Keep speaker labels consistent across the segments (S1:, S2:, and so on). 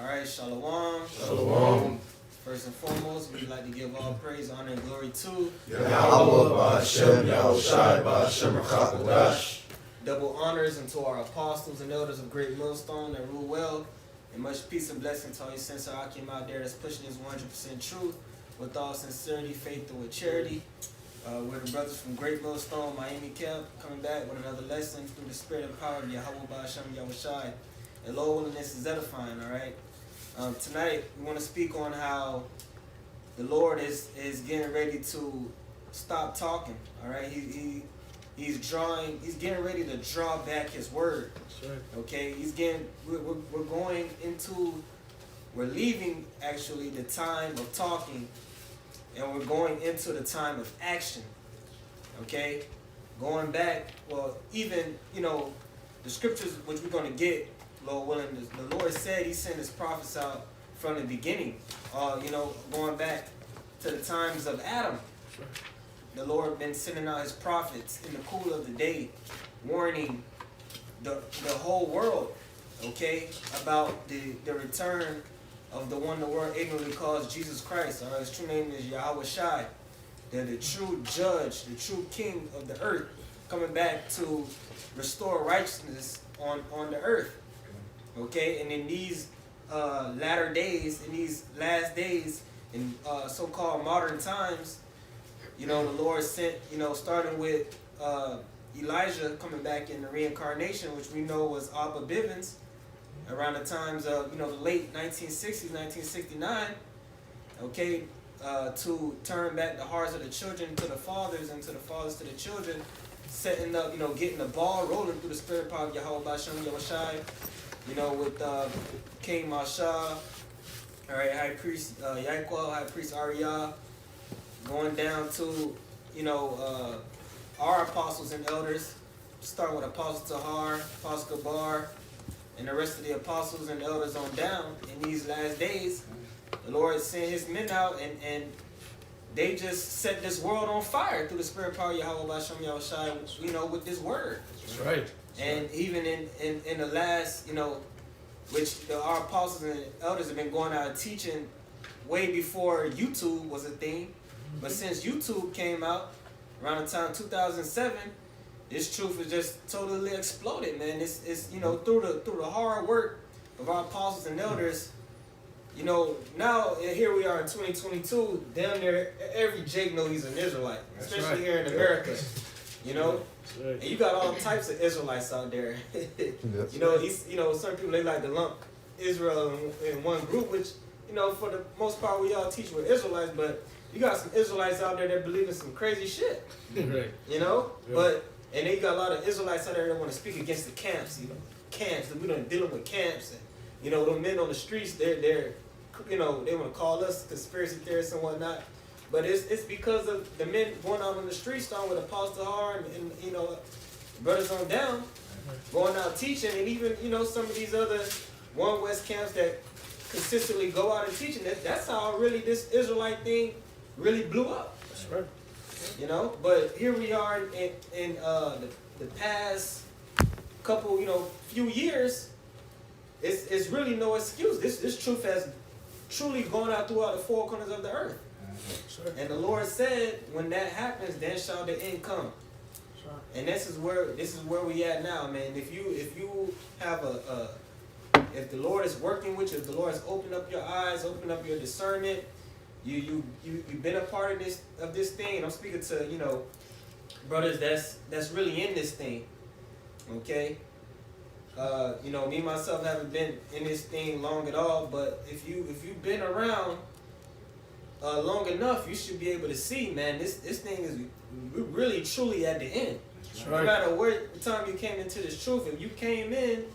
S1: Alright, Shalom.
S2: Shalom.
S1: First and foremost, we'd like to give all praise, honor, and glory to
S2: Yahweh Ba'Hashem, Yahushai Ba'Hashem Chakadash.
S1: double honors unto our apostles and elders of Great Millstone that rule well, and much peace and blessing to all you sincere Akim out there that's pushing this 100% truth with all sincerity, faith, and with charity. We're the brothers from Great Millstone, Miami Camp, coming back with another lesson through the spirit and power of Yahweh Ba'Hashem Yahushai. And Lord willingness is edifying, alright? Tonight, we want to speak on how the Lord is getting ready to stop talking, alright? He's getting ready to draw back his word.
S3: That's right.
S1: Okay, we're leaving actually the time of talking, and we're going into the time of action. Okay, going back, well, even the scriptures which we're going to get, Lord willing, the Lord said He sent His prophets out from the beginning. Going back to the times of Adam.
S3: That's right.
S1: The Lord been sending out His prophets in the cool of the day, warning the whole world, okay, about the return of the one the world ignorantly calls Jesus Christ. All right, His true name is Yahweh Shai, the true judge, the true king of the earth, coming back to restore righteousness on the earth. Okay, and in these latter days, in these last days, in so-called modern times, the Lord sent, starting with Elijah coming back in the reincarnation, which we know was Abba Bivens, around the times of, the late 1960s, 1969, okay, to turn back the hearts of the children to the fathers and to the fathers to the children, setting up, getting the ball rolling through the spirit power of Yahweh Ba'Hashem Yahushai, with King Masha, all right, High Priest Yaquel, High Priest Ariyah, going down to, our apostles and elders, start with Apostle Tahar, Apostle Gabar, and the rest of the apostles and elders on down. In these last days, the Lord sent His men out, and they just set this world on fire through the spirit power of Yahweh Ba'Hashem Yahushai, with this word.
S3: That's right.
S1: And even in the last, which our apostles and elders have been going out teaching way before YouTube was a thing. But since YouTube came out around the time 2007, this truth has just totally exploded, man. It's through the hard work of our apostles and elders. Now here we are in 2022. Damn near every Jake knows he's an Israelite, especially here in America.
S3: Right.
S1: And you got all types of Israelites out there. Certain people, they like to lump Israel in one group, which, for the most part, we all teach we're Israelites, but you got some Israelites out there that believe in some crazy shit.
S3: Right.
S1: But, and they got a lot of Israelites out there that want to speak against the camps, camps, we don't dealing with camps, and, the men on the streets, they're they want to call us conspiracy theorists and whatnot. But it's because of the men going out on the streets, starting with Apostle Har and brothers on down, going out teaching, and even some of these other One West camps that consistently go out and teaching. That's how really this Israelite thing really blew up.
S3: That's right.
S1: But here we are in the past couple few years. It's really no excuse. This truth has truly gone out throughout the four corners of the earth. And the Lord said, when that happens, then shall the end come. And this is where we at now, man. If you have if the Lord is working with you, if the Lord has opened up your eyes, opened up your discernment, you've been a part of this thing. And I'm speaking to brothers that's really in this thing. Okay. Me myself haven't been in this thing long at all, but if you've been around long enough, you should be able to see, man, this thing is really truly at the end.
S3: That's
S1: No
S3: right.
S1: matter what time you came into this truth, if you came in,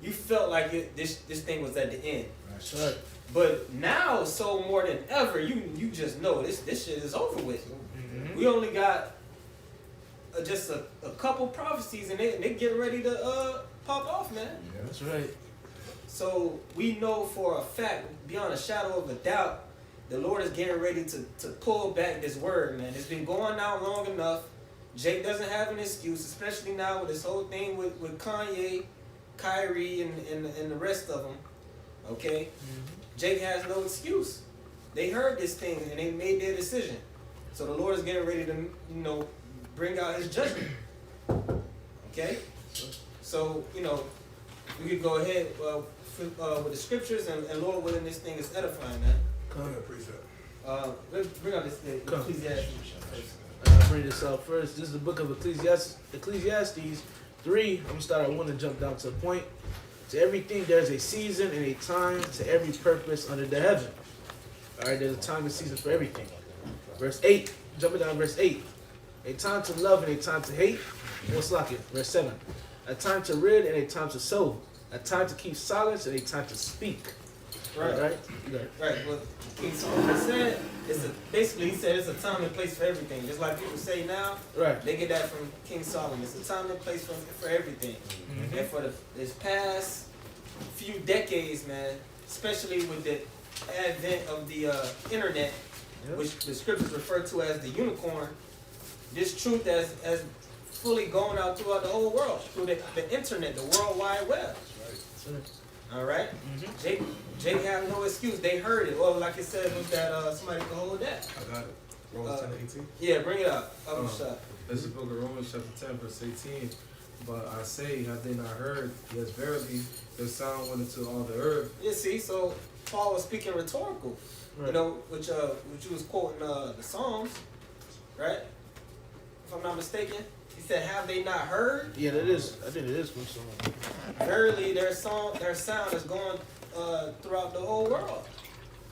S1: you felt like this thing was at the end.
S3: That's right.
S1: But now, so more than ever, you just know this shit is over with.
S3: Mm-hmm.
S1: We only got just a couple prophecies, and they getting ready to pop off, man.
S3: Yeah, that's right.
S1: So we know for a fact, beyond a shadow of a doubt, the Lord is getting ready to pull back this word, man. It's been going out long enough. Jake doesn't have an excuse, especially now with this whole thing with Kanye, Kyrie, and the rest of them. Okay? Jake has no excuse. They heard this thing and they made their decision. So the Lord is getting ready to, bring out his judgment. Okay? So, we could go ahead with the scriptures and Lord willing, this thing is edifying, man. Let's bring out this thing. Ecclesiastes.
S3: I'll bring this out first. This is the book of Ecclesiastes 3. I'm going to start at 1 and jump down to a point. To everything there's a season and a time to every purpose under the heaven. Alright, there's a time and season for everything. Verse 8, jumping down verse 8. A time to love and a time to hate. What's like it? Verse 7. A time to rid and a time to sow. A time to keep silence and a time to speak.
S1: Right. Right. Well, King Solomon said, basically he said it's a time and place for everything. Just like people say now,
S3: Right.
S1: they get that from King Solomon. It's a time and place for everything.
S3: Mm-hmm.
S1: And for this past few decades, man, especially with the advent of the internet, which the scriptures refer to as the unicorn, this truth has fully gone out throughout the whole world through the internet, the World Wide Web.
S3: That's right.
S1: All right? Jake have no excuse. They heard it. Or like it said, was that somebody could hold that.
S2: I got it. Romans 10:18.
S1: Yeah, bring it up.
S2: This is the book of Romans chapter 10, verse 18. But I say, have they not heard? Yes, verily, their sound went into all the earth.
S1: Yeah, see, so Paul was speaking rhetorical.
S3: Right.
S1: Which you was quoting the Psalms, right? If I'm not mistaken. He said, have they not heard?
S3: Yeah, that is. I think it is from someone.
S1: Verily, their sound is going throughout the whole world.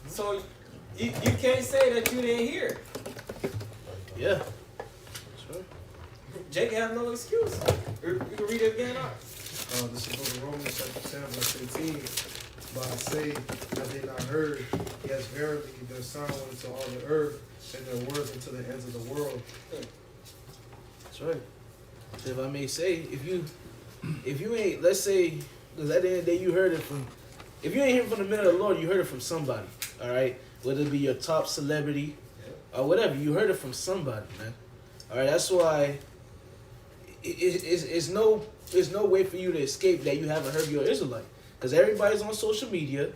S1: So you can't say that you didn't hear.
S3: Yeah. That's right.
S1: Jake have no excuse. You can read it again.
S2: This is the book of Romans chapter 10, verse 18. But I say, have they not heard? Yes, verily, their sound went into all the earth, and their words into the ends of the world.
S3: That's right. So if I may say, if you ain't, let's say, because at the end of the day you heard it from, if you ain't hearing from the men of the Lord, you heard it from somebody. All right, whether it be your top celebrity or whatever, you heard it from somebody, man. All right, that's why it's no way for you to escape that you haven't heard your Israelite, because everybody's on social media.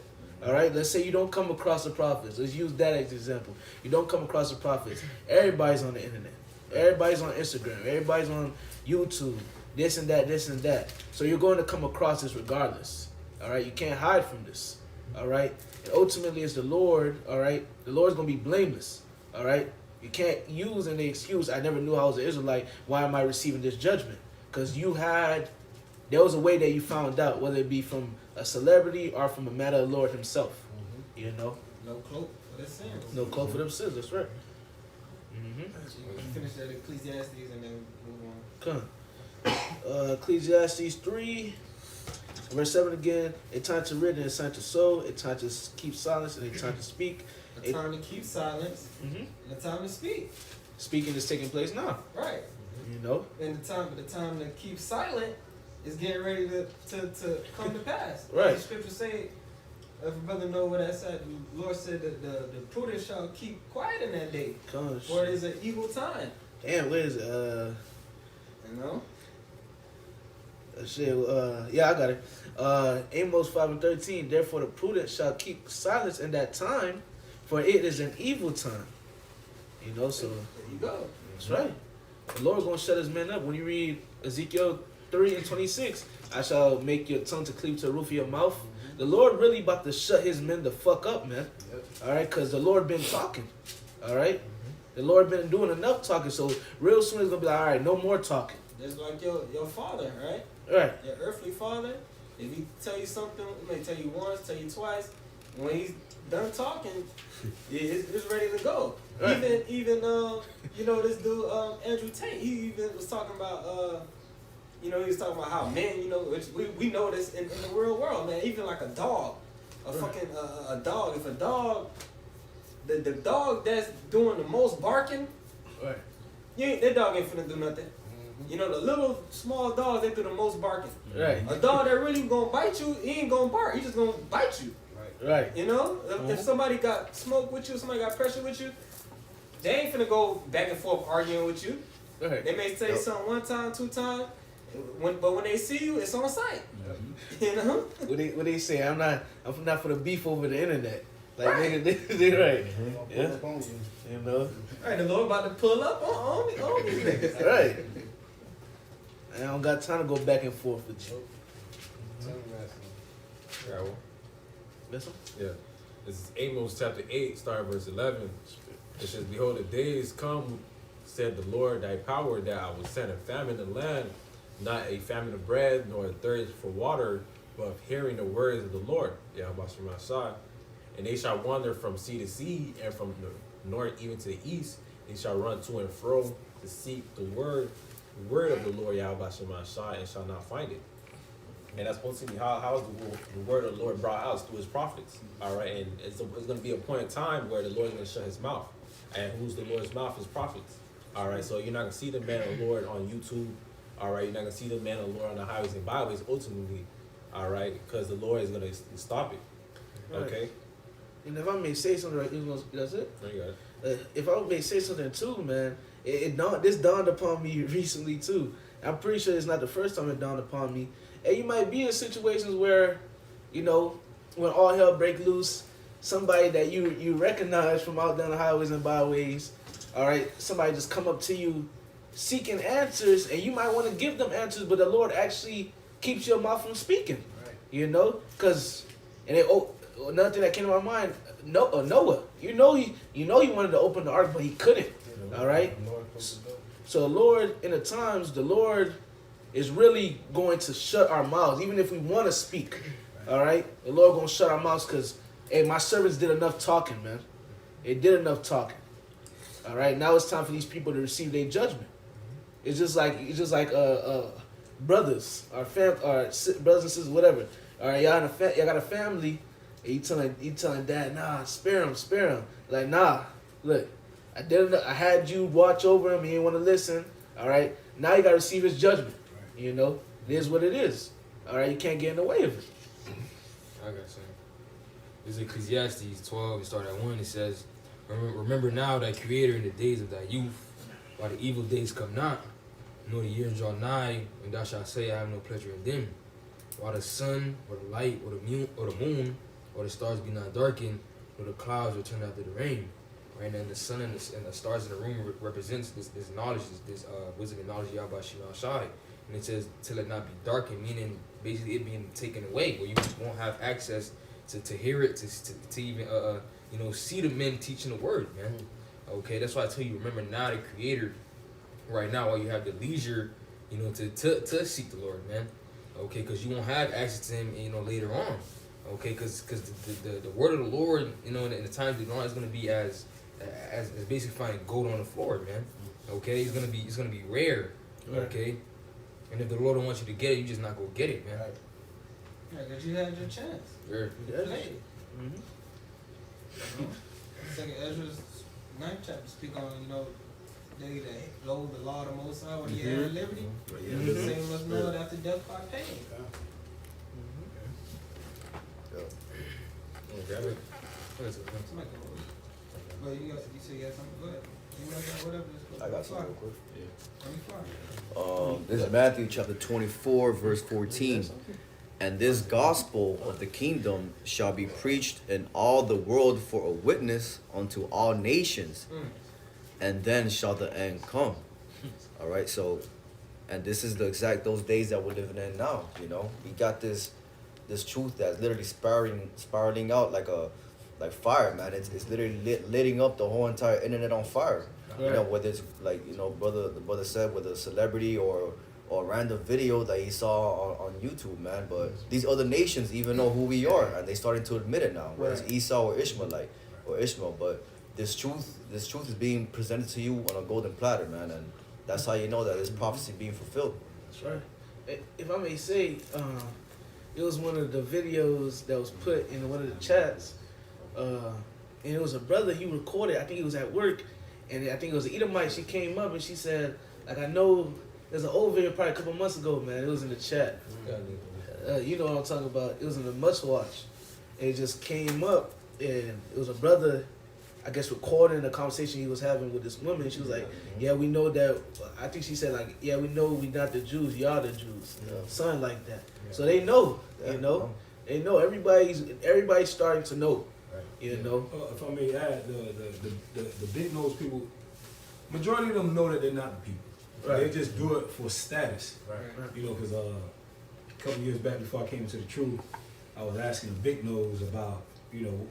S3: All right, let's say you don't come across the prophets. Let's use that as an example. You don't come across the prophets. Everybody's on the internet. Everybody's on Instagram. Everybody's on YouTube. This and that. So you're going to come across this regardless. All right, you can't hide from this. All right, and ultimately it's the Lord. All right, the Lord's going to be blameless. All right, you can't use any excuse. I never knew I was an Israelite. Why am I receiving this judgment? Because there was a way that you found out, whether it be from a celebrity or from a man of the Lord himself. You know?
S1: No cloak for their sins.
S3: No cloak for them sins, that's right.
S1: Finish that Ecclesiastes and then move on.
S3: Come. Ecclesiastes 3, verse 7 again. A time to rid and a time to sow, a time to keep silence and a time to speak.
S1: A time to keep silence and a time to speak.
S3: Speaking is taking place now.
S1: Right.
S3: You know?
S1: And the time to keep silent is getting ready to come to pass.
S3: Right.
S1: The scripture say, if a brother know what that said, the Lord said that the prudent shall keep quiet in that day, for it is an evil time.
S3: Damn, where is it?
S1: You know?
S3: Yeah, I got it. Amos 5:13. Therefore the prudent shall keep silence in that time, for it is an evil time. You know, so
S1: There you go.
S3: that's right. The Lord's gonna shut his men up. When you read Ezekiel 3:26, I shall make your tongue to cleave to the roof of your mouth. The Lord really about to shut his men the fuck up, man. All right, because the Lord been talking. All right, the Lord been doing enough talking. So real soon it's gonna be like, all right, no more talking.
S1: Just like your father, right?
S3: Right.
S1: Your earthly father. If he tell you something, he may tell you once, tell you twice. When he's done talking, it's ready to go.
S3: Right.
S1: Even this dude Andrew Tate. He even was talking about he was talking about how men, which we know this in the real world, man. Even like a dog, fucking a dog. If a dog, the dog that's doing the most barking,
S3: Right.
S1: that dog ain't finna do nothing. The little small dogs, they do the most barking.
S3: Right.
S1: A dog that really gonna bite you, he ain't gonna bark. He just gonna bite you.
S3: Right.
S1: If somebody got smoke with you, somebody got pressure with you, they ain't finna go back and forth arguing with you.
S3: Right.
S1: They may say something one time, two times, But when they see you, it's on site. You know?
S3: What they say? I'm not for the beef over the internet. Like
S1: Right.
S3: nigga, they right.
S2: I'll
S3: Yeah.
S2: pull up on you.
S3: You know.
S1: Right, the Lord about to pull up on these niggas.
S3: Right. I don't got time to go back and forth with you.
S4: Yeah, well,
S3: Listen.
S4: yeah. This is Amos chapter 8, starting verse 11. It says, Behold, the days come, said the Lord, thy power, that I will send a famine in the land, not a famine of bread, nor a thirst for water, but of hearing the words of the Lord. Yeah, from my side. And they shall wander from sea to sea, and from the north even to the east. They shall run to and fro to seek the word of the Lord, Yahweh Shemashah, and shall not find it. And that's ultimately how is the word of the Lord brought out through his prophets. All right, and it's going to be a point in time where the Lord is going to shut his mouth. And who's the Lord's mouth? His prophets. All right, so you're not going to see the man of the Lord on YouTube. All right, you're not going to see the man of the Lord on the highways and byways ultimately. All right, because the Lord is going to stop it. Okay?
S3: Right. And if I may say something, right, that's it.
S4: There you got it.
S3: If I may say something too, man, this dawned upon me recently too. I'm pretty sure it's not the first time it dawned upon me. And you might be in situations where, you know, when all hell break loose, somebody that you recognize from out down the highways and byways, all right, somebody just come up to you seeking answers, and you might want to give them answers, but the Lord actually keeps your mouth from speaking.
S2: Right.
S3: You know, another thing that came to my mind, Noah. You know he wanted to open the ark, but he couldn't. All right. So Lord, in the times, the Lord is really going to shut our mouths, even if we want to speak. All right, the Lord gonna shut our mouths because, hey, my servants did enough talking, man. They did enough talking. All right, now it's time for these people to receive their judgment. It's just like brothers, our brothers and sisters, whatever. All right, y'all got a family. And you telling dad, nah, spare him. Like, nah, look, I had you watch over him. He didn't want to listen. All right, now you got to receive his judgment. You know, it is what it is. All right, you can't get in the way of it.
S5: I got something. This is Ecclesiastes 12, it starts at 1. It says, Remember now thy Creator in the days of thy youth, while the evil days come not, nor the years draw nigh, when thou shalt say, I have no pleasure in them. While the sun, or the light, or the moon, or the stars be not darkened, nor the clouds return after the rain. Right, and the sun and the stars in the room represents this knowledge, this wisdom and knowledge Yahweh Shemashah. And it says, till it not be darkened, meaning basically it being taken away, where you just won't have access to hear it, to even see the men teaching the word, man. Okay, that's why I tell you, remember now the Creator, right now, while you have the leisure, to seek the Lord, man. Okay, because you won't have access to Him, later on. Okay, because the word of the Lord, in the times that are on, is going to be as basically finding gold on the floor, man. Okay, it's gonna be rare. Okay, and if the Lord don't want you to get it, you just not go get it, man.
S2: Right.
S1: Yeah, because you had your chance.
S5: Sure.
S1: Play it.
S3: Mm-hmm.
S1: Second Ezra's 9th chapter speak on, they that blow the law of the Most High when you have liberty. The same must know that after death by pain.
S4: Okay.
S1: Somebody go. But you said you had something. Go ahead. You want that, whatever. Just go.
S6: I got something real quick.
S1: Let me fly.
S6: This is Matthew chapter 24, verse 14. And this gospel of the kingdom shall be preached in all the world for a witness unto all nations, and then shall the end come. All right, so, and this is those days that we're living in now. We got this truth that's literally spiraling out like fire, man. It's literally lighting up the whole entire internet on fire.
S3: Right.
S6: Whether it's like the brother said, with a celebrity or a random video that he saw on YouTube, man. But these other nations even know who we are, and they starting to admit it now. Whether it's Esau or Ishmael, but this truth is being presented to you on a golden platter, man, and that's how you know that this prophecy being fulfilled.
S3: That's right. If I may say, it was one of the videos that was put in one of the chats, and it was a brother, he recorded, I think he was at work, and I think it was an Edomite. She came up and she said, like, I know there's an old video probably a couple months ago, man. It was in the chat. You know what I'm talking about. It was in the Must Watch. And it just came up, and it was a brother. I guess, recording the conversation he was having with this woman. She was like, yeah, we know that. I think she said, like, yeah, we know we not the Jews. Y'all the Jews. Something like that. So they know, you know. They know. Everybody's starting to know, you know.
S7: If I may add, the big nose people, majority of them know that they're not the people.
S3: Right.
S7: They just do it for status. You know, because a couple years back before I came into the truth, I was asking the big nose about, you know,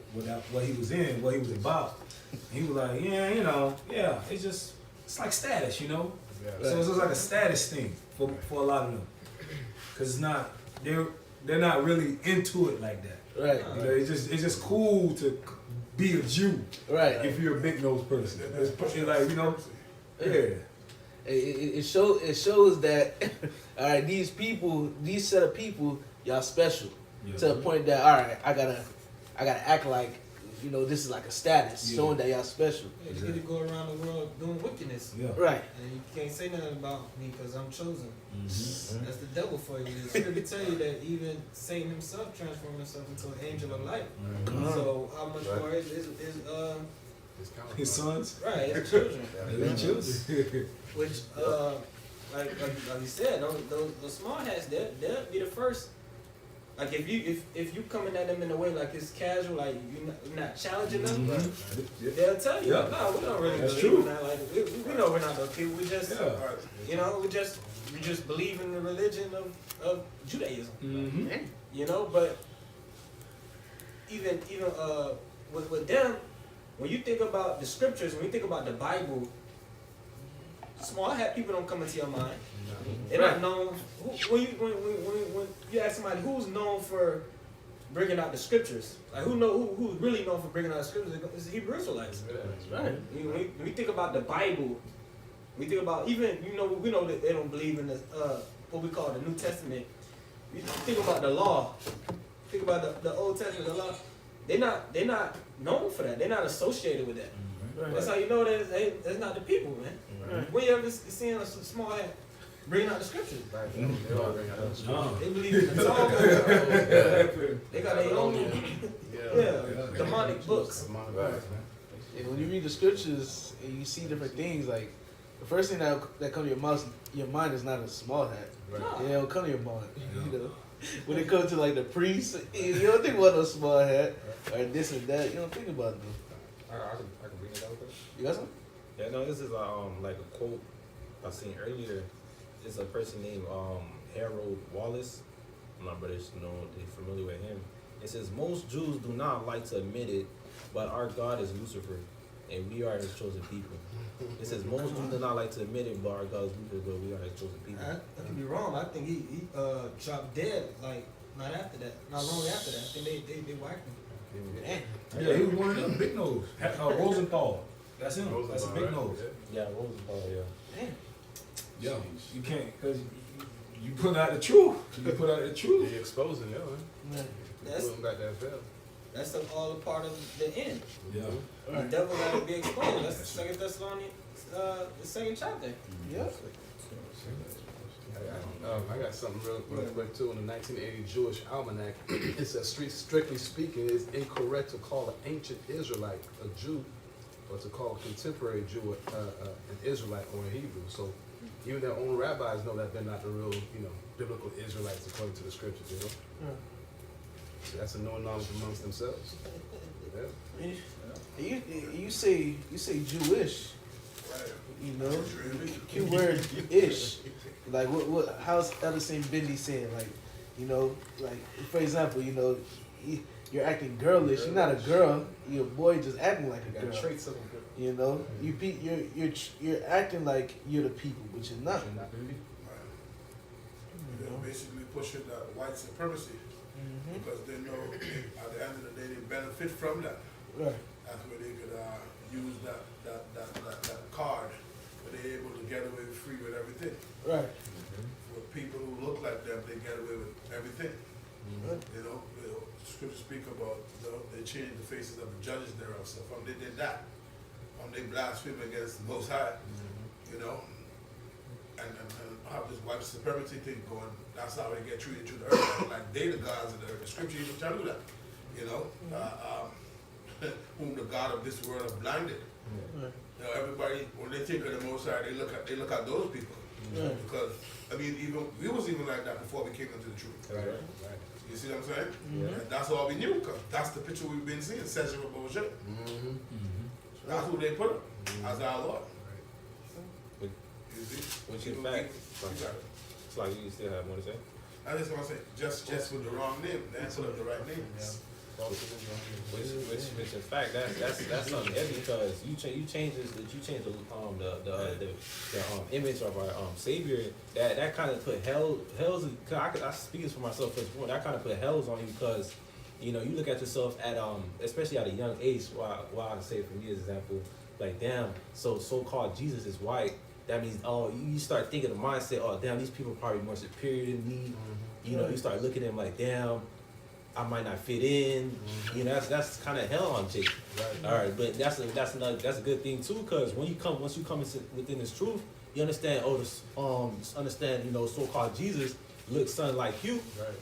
S7: what he was in, what he was about. And he was like, yeah, you know, yeah, it's like status, you know. So it's just like a status thing for a lot of them, because it's not they're not really into it like that.
S3: Right.
S7: You know, it's just cool to be a Jew.
S3: Right.
S7: If you're a big nose person, it's like, you know, yeah.
S3: It shows that all right, these set of people, y'all special to the point that all right, I gotta act like, you know, this is like a status showing that y'all special.
S1: Yeah, you get to go around the world doing wickedness.
S7: Yeah.
S3: Right.
S1: And you can't say nothing about me because I'm chosen.
S7: Mm-hmm.
S1: That's the devil for you. It's here to tell you that even Satan himself transformed himself into an angel of light.
S7: Mm-hmm.
S1: So how much more is
S7: His sons,
S1: right, his children.
S7: his children.
S1: Which like you said, those small hats, they'll be the first. Like if you coming at them in a way like it's casual, like you're not challenging them, they'll tell you, no, we don't really
S7: That's
S1: believe
S7: true.
S1: in that. Like we know we're not those people. We just, you know, we just believe in the religion of Judaism.
S7: Mm-hmm.
S1: You know, but even with them, when you think about the scriptures, when you think about the Bible, small hat people don't come into your mind. They're not known. When you ask somebody who's known for bringing out the scriptures, like who's really known for bringing out the scriptures, it's the Hebrew Israelites.
S3: Right.
S1: When we think about the Bible, we think about even we know that they don't believe in the what we call the New Testament. You think about the law. Think about the Old Testament, the law. They're not known for that. They're not associated with that.
S3: Right.
S1: That's how you know that that's not the people, man.
S3: Right.
S1: When you ever seen a small hat bringing out the scriptures? They believe in the Talmud. They got their own demonic books.
S3: And when you read the scriptures and you see different things, like the first thing that comes to your mind is not a small hat.
S1: No.
S3: It don't come to your mind. You know, when it comes to like the priest, you don't think about no small hat or this and that. You don't think about them.
S4: I can bring it out there.
S3: You got something?
S4: Yeah, no, this is like a quote I seen earlier. It's a person named Harold Wallace. My brothers know they're familiar with him. It says most Jews do not like to admit it, but our God is Lucifer, and we are His chosen people. It says most Jews do not like to admit it, but our God is Lucifer, but we are His chosen people.
S1: I could be wrong. I think he dropped dead like not after that, not long after that. I think they whacked him.
S7: Yeah, he was one of them big nose. Rosenthal. That's him. That's a big nose.
S4: Yeah, Rosenthal, yeah.
S1: Damn.
S7: Yo, you can't, because you put out the truth. You put out the truth.
S8: They exposing them, man.
S1: That's
S8: Got that fell.
S1: that's all a part of the end.
S7: Yeah.
S1: The devil got to be exposed. That's the Second Thessalonians, the second chapter.
S3: Yeah.
S8: I got something real quick too. In the 1980 Jewish Almanac, it says, strictly speaking, it's incorrect to call an ancient Israelite a Jew, or to call a contemporary Jew an Israelite or a Hebrew. So even their own rabbis know that they're not the real, biblical Israelites according to the scriptures. So that's a known knowledge amongst themselves. Yeah.
S3: You say Jewish. You know, key word ish. Like what? How's Elder Saint Bendy saying? Like, like for example, you're acting girlish. You're not a girl. You're a boy just acting like a girl.
S4: Traits of a girl.
S3: You're acting like you're the people, but you're not.
S2: They're basically pushing that white supremacy because they know at the end of the day they benefit from that.
S3: Right.
S2: That's where they could use that card, where they're able to get away free with everything.
S3: Right.
S2: For people who look like them, they get away with everything. Scriptures speak about they changed the faces of the judges thereof. So from they did that, they blaspheme against the Most High, and have this white supremacy thing going. That's how they get treated through the earth, like they the gods of the earth. The Scripture even tell you that,
S9: whom the God of this world have blinded.
S3: Right.
S9: You know, everybody, when they think of the Most High, they look at those people.
S3: Right.
S9: Because, I mean, we was even like that before we came into the truth.
S4: Right.
S9: You see what I'm saying?
S3: Mhm.
S9: And that's all we knew, because that's the picture we've been seeing, Cesar Borgia.
S5: Mm-hmm.
S9: That's who they put as our Lord.
S4: But-
S9: You see?
S4: Which in
S9: People
S4: fact,
S9: think- you got it.
S4: it's like you still have more to say.
S9: I just want to say, just with the wrong name, they put up the right name.
S4: Which in fact that's something heavy because you change the image of our savior that kind of put hell's I speak this for myself first of all, that kind of put hell's on you because you know you look at yourself at especially at a young age. Why I say for me as example, like damn, so-called Jesus is white. That means you start thinking the mindset, oh damn, these people are probably more superior than me. You know, you start looking at them like damn, I might not fit in. You know, that's kind of hell on Jake. All right, but that's a good thing too, because once you come within this truth, you understand. Understand. You know, so-called Jesus looks something like you.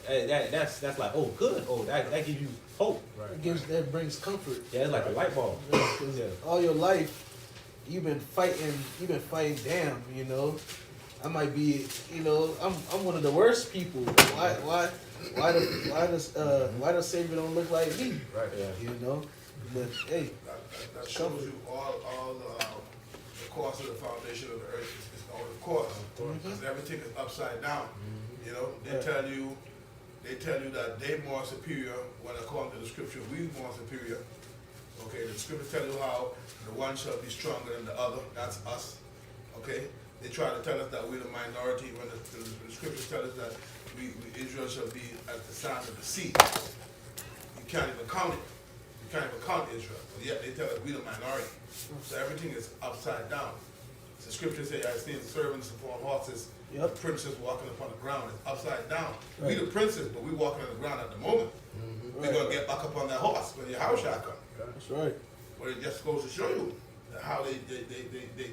S4: Right. That's like good. That gives you hope.
S3: Right. That brings comfort.
S4: Yeah, it's like a light bulb.
S3: Yeah. All your life, you've been fighting. Damn, you know, I might be. You know, I'm one of the worst people. Why the Savior don't look like me?
S4: Right. Yeah.
S3: You know, but hey,
S9: that shows you all the course of the foundation of the earth is on the course. Because everything is upside down. You know, they tell you that they're more superior when according to the scripture we more superior. Okay, the scripture tell you how the one shall be stronger than the other. That's us. Okay, they try to tell us that we're the minority when the scriptures tell us that Israel shall be at the sand of the sea. You can't even count it. You can't even count Israel. But yet they tell us we're the minority. So everything is upside down. The scriptures say, I've seen servants upon horses, princes walking upon the ground. It's upside down. We the princes, but we walking on the ground at the moment. We're going to get back up on that horse when your house shall come.
S3: That's right.
S9: But it just goes to show you how they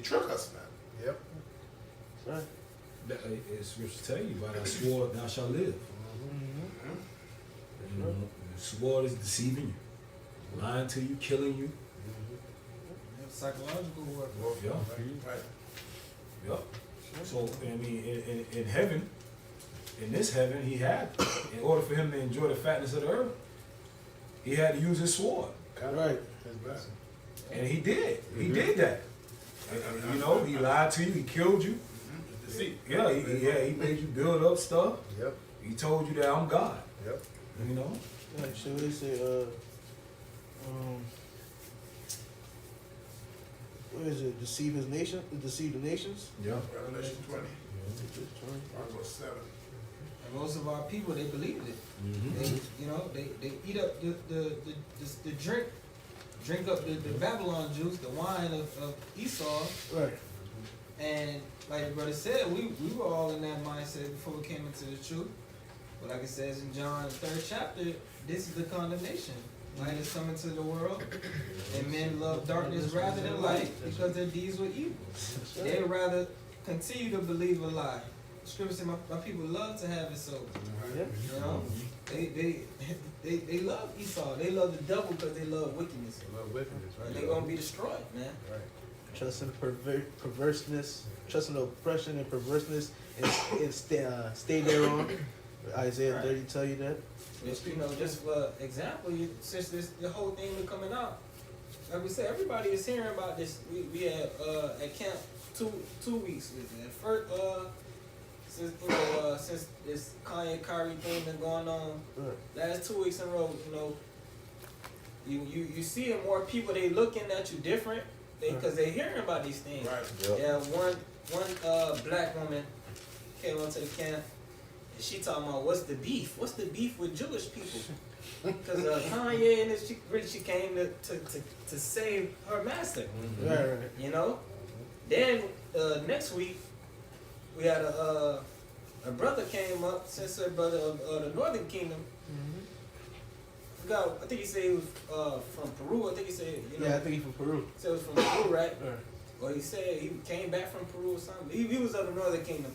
S9: trick us, man.
S8: Yep.
S3: That's right.
S7: Scripture tell you, by that sword thou shalt live. You know, the sword is deceiving you, lying to you, killing you.
S1: Psychological work.
S7: Yeah.
S9: Right.
S7: Yep. So I mean, in heaven, in this heaven, he had, in order for him to enjoy the fatness of the earth, he had to use his sword.
S3: Right.
S7: And he did. He did that. And, you know, he lied to you. He killed you. Yeah, he made you build up stuff.
S8: Yep.
S7: He told you that I'm God.
S8: Yep.
S7: You know.
S3: Like, should we say, what is it? Deceive the nations.
S7: Yeah.
S9: Revelation 20. Verse 7.
S1: And most of our people, they believed it. They eat up the drink up the Babylon juice, the wine of Esau.
S3: Right.
S1: And like the brother said, we were all in that mindset before we came into the truth. But like it says in John 3rd chapter, this is the condemnation. Light is coming to the world, and men love darkness rather than light because their deeds were evil. They rather continue to believe a lie. The scripture says, my people love to have it so. You know, they love Esau. They love the devil because they love wickedness. And they're gonna be destroyed, man.
S3: Trusting perverseness, trusting oppression and perverseness, and stay thereon. Isaiah 30 tell you that.
S1: Just for example, since the whole thing was coming out, like we said, everybody is hearing about this. We had at camp 2 weeks with it. First, since this Kanye Kyrie thing been going on, last 2 weeks in a row, you see more people. They looking at you different because they hearing about these things.
S9: Right.
S1: Yeah, one black woman came onto the camp. She talking about what's the beef? What's the beef with Jewish people? Because Kanye and she came to save her master.
S3: Right.
S1: You know. Then next week we had a brother came up, sincere brother of the Northern Kingdom. I think he said he was from Peru. I think he said
S3: I think he's from Peru.
S1: He said he was from Peru, right? Or he said he came back from Peru or something. He was of the Northern Kingdom.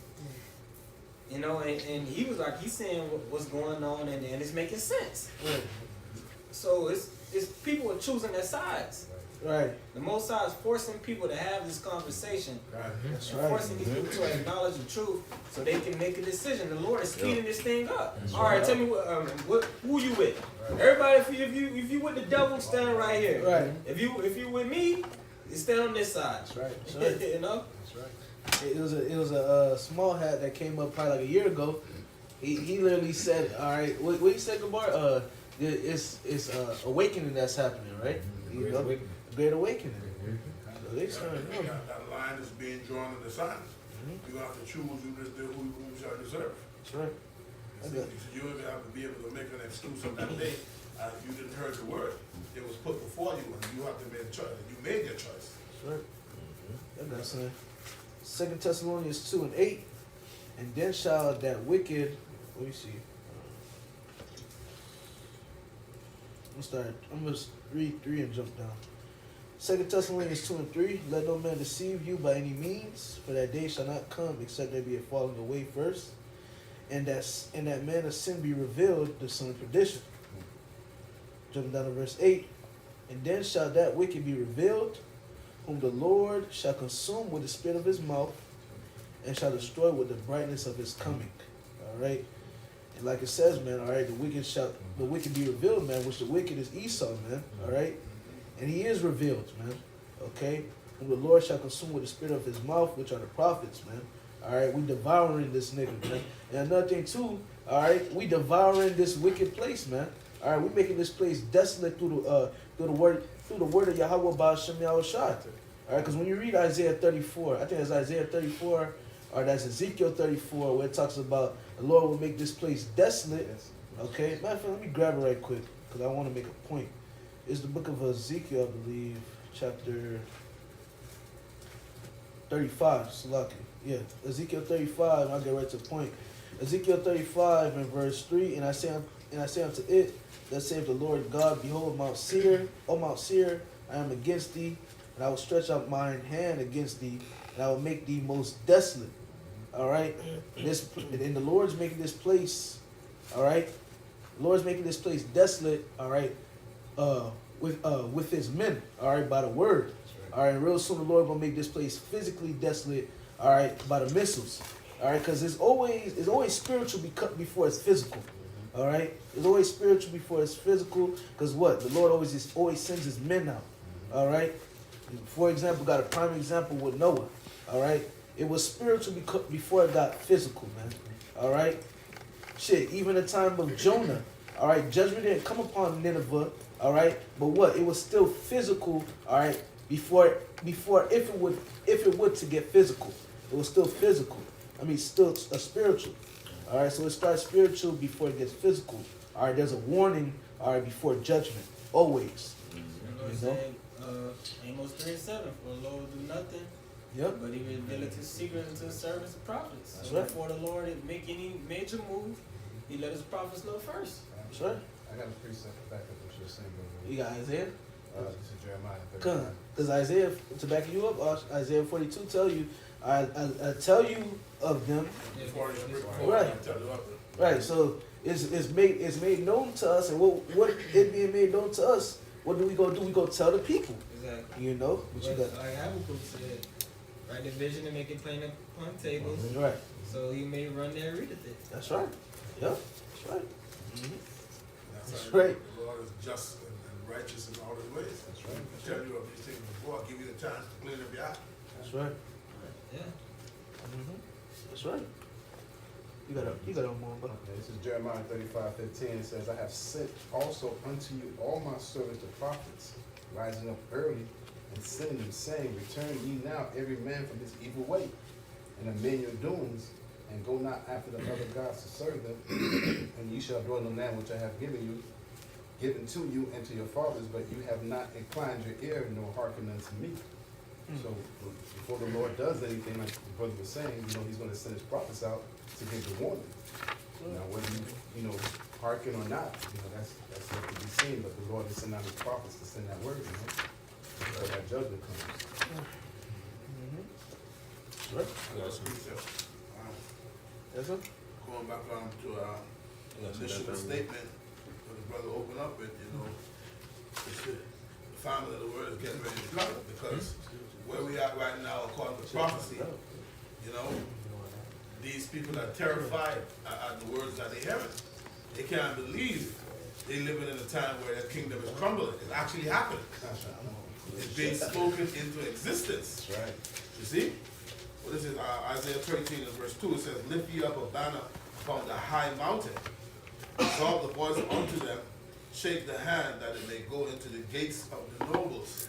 S1: And he was like, he's saying what's going on and it's making sense. So it's people are choosing their sides.
S3: Right.
S1: The Most High is forcing people to have this conversation,
S3: That's
S1: and
S3: right.
S1: forcing these people to acknowledge the truth, so they can make a decision. The Lord is speeding this thing up.
S3: That's
S1: All right,
S3: right.
S1: tell me who you with? Everybody, if you with the devil, stand right here.
S3: Right.
S1: If you with me, you stand on this side.
S3: That's right. That's right.
S1: You know.
S8: That's right.
S3: It was a small hat that came up probably like a year ago. He literally said, all right, what you said, Gabar? It's awakening that's happening, right? You
S5: Great
S3: know?
S5: awakening.
S3: Great awakening. So they started,
S9: That line is being drawn in the sand. You're gonna have to choose who you shall deserve.
S3: That's right.
S9: You're gonna have to be able to make an excuse on that day. You didn't hear the word. It was put before you, and you have to make a choice. You made your choice.
S3: That's right. That's what I'm saying. 2 Thessalonians 2:8, and then shall that wicked. Let me see. I'm gonna read 3 and jump down. 2 Thessalonians 2:3, let no man deceive you by any means, for that day shall not come except there be a falling away first, and that man of sin be revealed, the son of perdition. Jumping down to verse 8, and then shall that wicked be revealed, whom the Lord shall consume with the spirit of his mouth, and shall destroy with the brightness of his coming. All right. And like it says, man, all right, the wicked be revealed, man, which the wicked is Esau, man, all right? And he is revealed, man, okay? Whom the Lord shall consume with the spirit of his mouth, which are the prophets, man, all right? We devouring this nigga, man. And another thing, too, all right, we devouring this wicked place, man. All right, we making this place desolate through the word of Yahweh Ba'ashem Yahushai. All right, because when you read Isaiah 34, I think it's Isaiah 34, or that's Ezekiel 34, where it talks about the Lord will make this place desolate. Okay, matter of fact, let me grab it right quick, because I want to make a point. It's the book of Ezekiel, I believe, chapter 35, Salaki. Yeah, Ezekiel 35, I'll get right to the point. Ezekiel 35 and verse 3, and I say unto it, that saith the Lord God, behold, Mount Seir, O Mount Seir, I am against thee, and I will stretch out mine hand against thee, and I will make thee most desolate. All right, and the Lord's making this place, all right. The Lord's making this place desolate, all right, with his men, all right, by the word, all right. And real soon the Lord gonna make this place physically desolate, all right, by the missiles, all right, because it's always spiritual before it's physical, all right. It's always spiritual before it's physical, because what the Lord always sends his men out, all right. For example, got a prime example with Noah, all right. It was spiritual before it got physical, man. All right? Shit, even the time of Jonah, all right? Judgment didn't come upon Nineveh, all right? But what? It was still physical, all right? Before if it would to get physical. It was still physical. I mean, still spiritual. All right? So it starts spiritual before it gets physical. All right? There's a warning, all right, before judgment. Always.
S1: You know? Amos 3:7, for the Lord will do nothing.
S3: Yep.
S1: But he revealed his secret unto his servants and prophets.
S3: That's
S1: So
S3: right.
S1: before the Lord make any major move, he let his prophets know first.
S3: That's right.
S8: I got a precept back up what you're saying, brother.
S3: You got Isaiah?
S8: This is Jeremiah 35.
S3: Come, because Isaiah, to back you up, Isaiah 42 tell you, I tell you of them. Right. Right. So it's made known to us, and what it being made known to us, what do? We go tell the people.
S1: Exactly.
S3: You know, what you got.
S1: Like Habakkuk said, write the vision and make it plain upon tables,
S3: Right.
S1: so you may run there and read it.
S3: That's right. Yep. That's right. Mm-hmm.
S9: That's
S3: right.
S9: The Lord is just and righteous in all his ways. That's right. I tell you of these things before, I'll give you the chance to clean up your eye.
S3: That's right.
S1: Yeah.
S3: Mm-hmm. That's right. You got a more, but
S8: Okay, this is Jeremiah 35:15. It says, I have sent also unto you all my servants the prophets, rising up early and sending them, saying, return ye now every man from his evil way, and amend your doings, and go not after the other gods to serve them, and ye shall dwell in the land which I have given to you and to your fathers, but you have not inclined your ear nor hearkened unto me. So before the Lord does anything, like the brother was saying, he's going to send his prophets out to give the warning. Now, whether you hearken or not, that's yet to be seen. But the Lord is sending out his prophets to send that word, before that judgment comes.
S3: right. Yes, sir.
S9: Going back to the initial statement that the brother opened up with, you know, the family of the world is getting ready to come, because where we are right now, according to prophecy, you know, these people are terrified at the words that they hear. They can't believe they living in a time where their kingdom is crumbling. It's actually happening. It's being spoken into existence.
S6: That's right.
S9: You see? Well, this is Isaiah 13 and verse 2. It says, lift ye up a banner upon the high mountain. Exalt the voice unto them. Shake the hand that it may go into the gates of the nobles.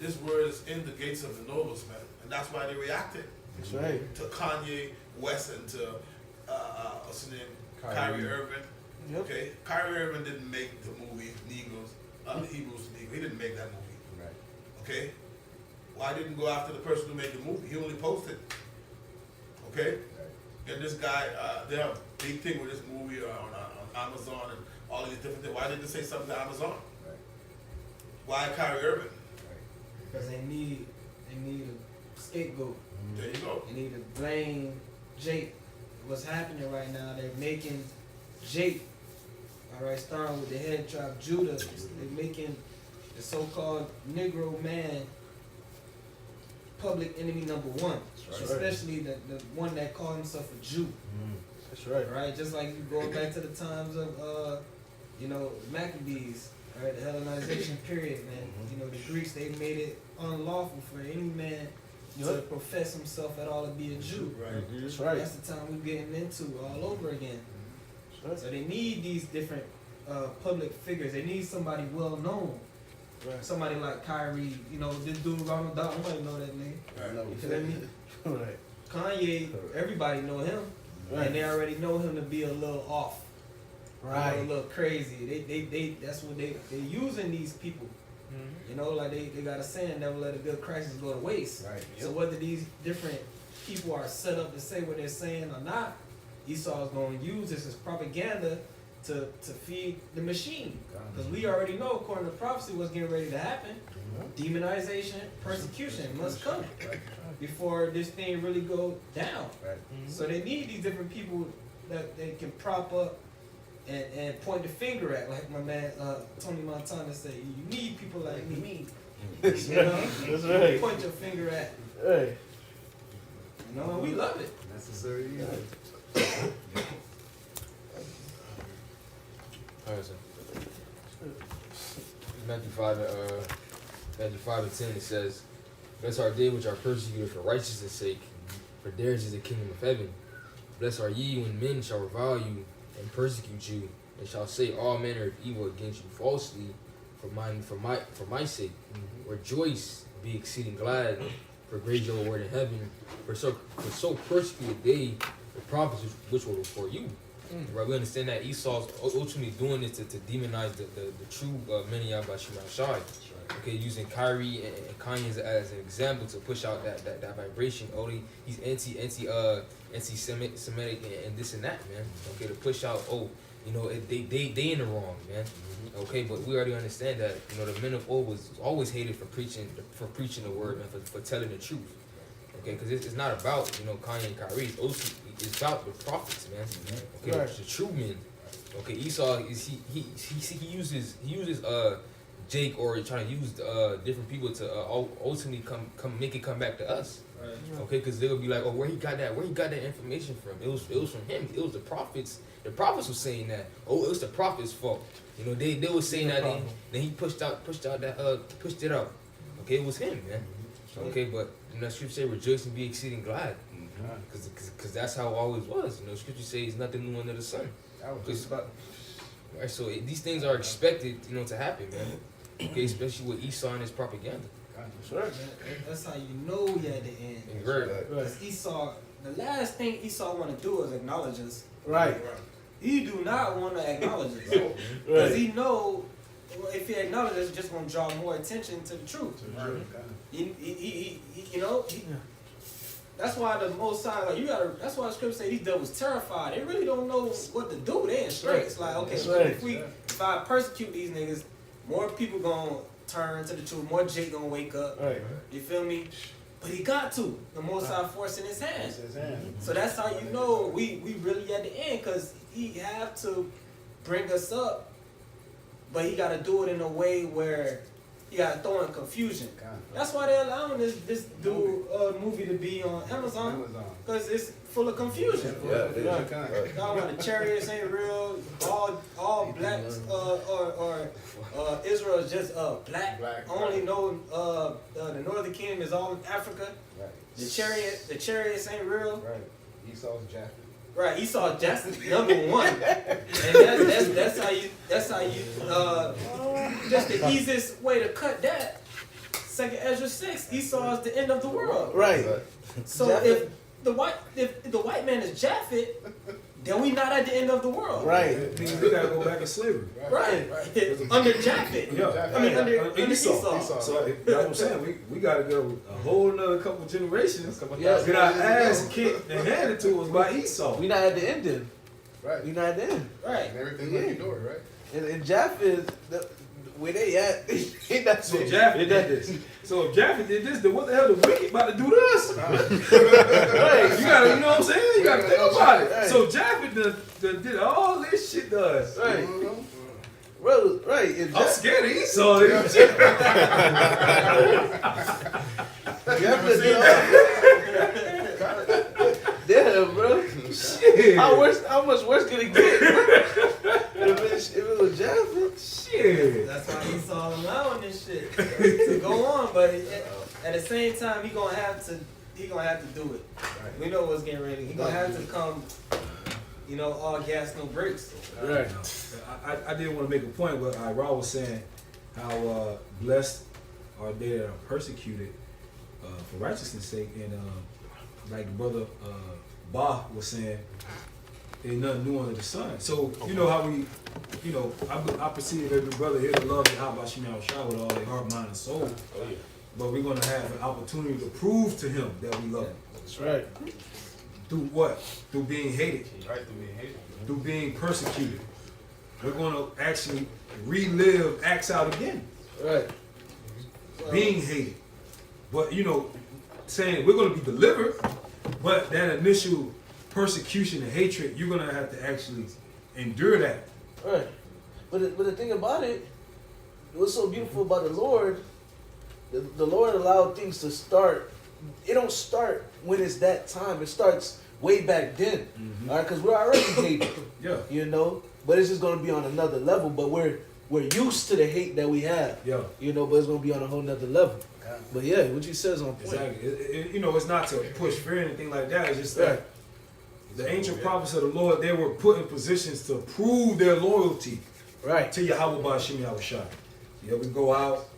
S9: This word is in the gates of the nobles, man. And that's why they reacted.
S3: That's right.
S9: To Kanye West and to, what's his name? Kyrie Irving.
S3: Yep.
S9: Okay? Kyrie Irving didn't make the movie Negroes, Hebrews to Negro. He didn't make that movie.
S6: Right.
S9: Okay? Why didn't go after the person who made the movie? He only posted. Okay? And this guy, they have a big thing with this movie on Amazon and all of these different things. Why didn't they say something to Amazon?
S6: Right.
S9: Why Kyrie Irving?
S1: Because they need a scapegoat.
S9: There you go.
S1: They need to blame Jake. What's happening right now, they're making Jake, all right, starting with the head tribe Judah, they're making the so-called Negro man public enemy number one.
S3: That's right.
S1: Especially the one that called himself a Jew.
S3: That's right.
S1: Right? Just like you going back to the times of Maccabees, right? The Hellenization period, man. You know, the Greeks, they made it unlawful for any man to profess himself at all to be a Jew.
S9: Right.
S3: That's right.
S1: That's the time we're getting into all over again.
S3: That's right.
S1: So they need these different public figures. They need somebody well known.
S3: Right.
S1: Somebody like Kyrie, you know, this dude Ronald Dot, nobody know that name.
S9: Right.
S1: You feel me?
S3: Right.
S1: Kanye, everybody know him.
S3: Right.
S1: And they already know him to be a little off.
S3: Right.
S1: A little crazy. They that's what they using these people. You know, like they got a saying, never let a good crisis go to waste.
S6: Right.
S1: So whether these different people are set up to say what they're saying or not, Esau is going to use this as propaganda to feed the machine. Because we already know, according to prophecy, what's getting ready to happen. Demonization, persecution must come before this thing really go down.
S6: Right.
S1: So they need these different people that they can prop up and point the finger at, like my man Tony Montana said. You need people like me.
S3: That's
S1: You know?
S3: right. That's right.
S1: Point your finger at.
S3: Hey.
S1: You know, and we love it.
S8: Necessary evil.
S5: Alright, so Matthew 5 and 10, it says, blessed are they which are persecuted for righteousness' sake, for theirs is the kingdom of heaven. Blessed are ye when men shall revile you and persecute you, and shall say all manner of evil against you falsely for my sake. Rejoice, be exceeding glad, for great is your reward in heaven. For so persecuted they the prophets which were before you. Right, we understand that Esau's ultimately doing this to demonize the true Many Bashim Shai. Okay, using Kyrie and Kanye as an example to push out that vibration. He's anti-Semitic and this and that, man. Okay, to push out, they in the wrong, man. Okay, but we already understand that, the men of old was always hated for preaching the word, man, for telling the truth. Okay, because it's not about, Kanye and Kyrie. It's about the prophets, man. Okay,
S3: Right.
S5: the true men. Okay, Esau is he uses Jake or trying to use different people to ultimately come back to us.
S1: Right.
S5: Okay, because they'll be like, oh, where he got that information from? It was from him. It was the prophets. The prophets were saying that. Oh, it was the prophets' fault. They were saying that. Then he pushed it out. Okay, it was him, man. Okay, but Scripture say rejoice and be exceeding glad, because that's how it always was. Scripture says nothing new under the sun. Right, so these things are expected, to happen, man. Okay, especially with Esau and his propaganda.
S3: That's right.
S1: That's how you know you're at the end.
S5: Right.
S1: Because Esau, the last thing Esau want to do is acknowledge us.
S3: Right.
S1: He do not want to acknowledge us. Because he know if he acknowledges us, it's just going to draw more attention to the truth. That's why the Most High, that's why the scripture say these devils terrified. They really don't know what to do. They in straight. It's like, okay, if I persecute these niggas, more people gonna turn to the truth. More Jake gonna wake up.
S3: Right.
S1: You feel me? But he got to. The Most High forcing his hand. So that's how you know we really at the end, because he have to bring us up but he got to do it in a way where he got to throw in confusion. That's why they're allowing this dude movie to be on Amazon, because it's full of confusion. Y'all want the chariots ain't real. All blacks or Israel is just black. Only know the Northern Kingdom is all in Africa. The chariots ain't real.
S8: Right. Esau's Japheth.
S1: Right, Esau that's number one, and that's how you just the easiest way to cut that. 2nd Ezra 6, Esau is the end of the world.
S3: Right.
S1: So if the white man is Japhet, then we not at the end of the world.
S3: Right.
S7: It means we gotta go back to slavery.
S1: Right. Under Japhet.
S7: Yeah.
S1: I mean under Esau.
S7: So that's what I'm saying. We gotta go a whole another couple generations.
S3: Yes.
S7: Get our ass kicked and handed to us by Esau.
S3: We not at the end then.
S8: Right.
S3: We not at the end.
S1: Right.
S8: And everything like you know it, right?
S3: And Japheth, where they at? He not
S7: So Japheth did this. So if Japheth did this, then what the hell the wicked about to do to us?
S3: Right.
S7: You gotta, you know what I'm saying? You gotta think about it.
S3: Right.
S7: So Japheth did all this shit to us.
S3: Right. Bro, right. If
S7: I'm scared of Esau. Nigga.
S3: Japheth did all damn, bro.
S7: Shit.
S3: How much worse can it get? If it was Japheth,
S7: Shit.
S1: That's why Esau allowing this shit to go on, but at the same time he gonna have to do it. We know what's getting ready. He gonna have to come, all gas, no brakes.
S3: right.
S7: I did want to make a point where Ra was saying how blessed are they that are persecuted for righteousness' sake, and like the brother Bah was saying, ain't nothing new under the sun. So you know how we, I perceive every brother here to love and how about Shemal Shah with all their heart, mind, and soul. But we're gonna have an opportunity to prove to him that we love him.
S3: That's right.
S7: Through what? Through being hated.
S8: Right, to be hated.
S7: Through being persecuted. We're gonna actually relive acts out again.
S3: Right.
S7: Being hated. But saying we're gonna be delivered, but that initial persecution and hatred, you're gonna have to actually endure that.
S3: Right. But the thing about it, what's so beautiful about the Lord, the Lord allowed things to start. It don't start when it's that time. It starts way back then. All right, because we're already hated.
S7: Yeah.
S3: But it's just gonna be on another level. But we're used to the hate that we have.
S7: Yeah.
S3: But it's gonna be on a whole nother level. But yeah, what you said is on point.
S7: Exactly. It's not to push fear or anything like that. It's just that the ancient prophets of the Lord, they were put in positions to prove their loyalty
S3: Right.
S7: to Yahweh Ba'ashim Yahushua. Yeah, we go out,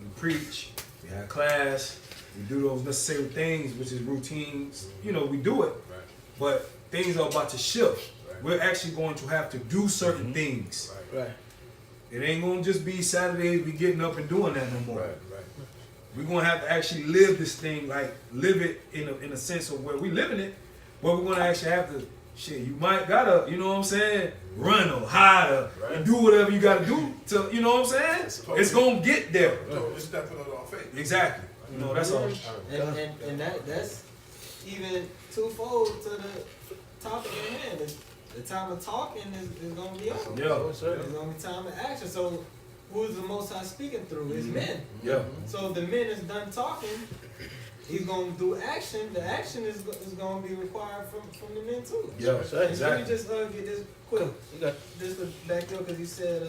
S7: we preach, we have class, we do those necessary things, which is routines. We do it.
S8: Right.
S7: But things are about to shift. Right. We're actually going to have to do certain things.
S3: Right.
S7: It ain't going to just be Saturdays we getting up and doing that no more.
S8: Right.
S7: We're going to have to actually live this thing, like live it in a sense of where we living it, but we're going to actually have to, you might got to, run or hide or and do whatever you got to do to, It's going to get there.
S9: It's stepping on our faith.
S7: Exactly. That's all.
S1: And that's even twofold to the topic at hand. The time of talking is going to be over.
S7: Yeah.
S1: It's going to be time of action. So who's the Most High speaking through? Is men.
S7: Yeah.
S1: So if the men is done talking, he's going to do action. The action is going to be required from the men too.
S7: Yeah,
S1: Let
S7: exactly.
S1: me just get this quick. Just to back up, because you said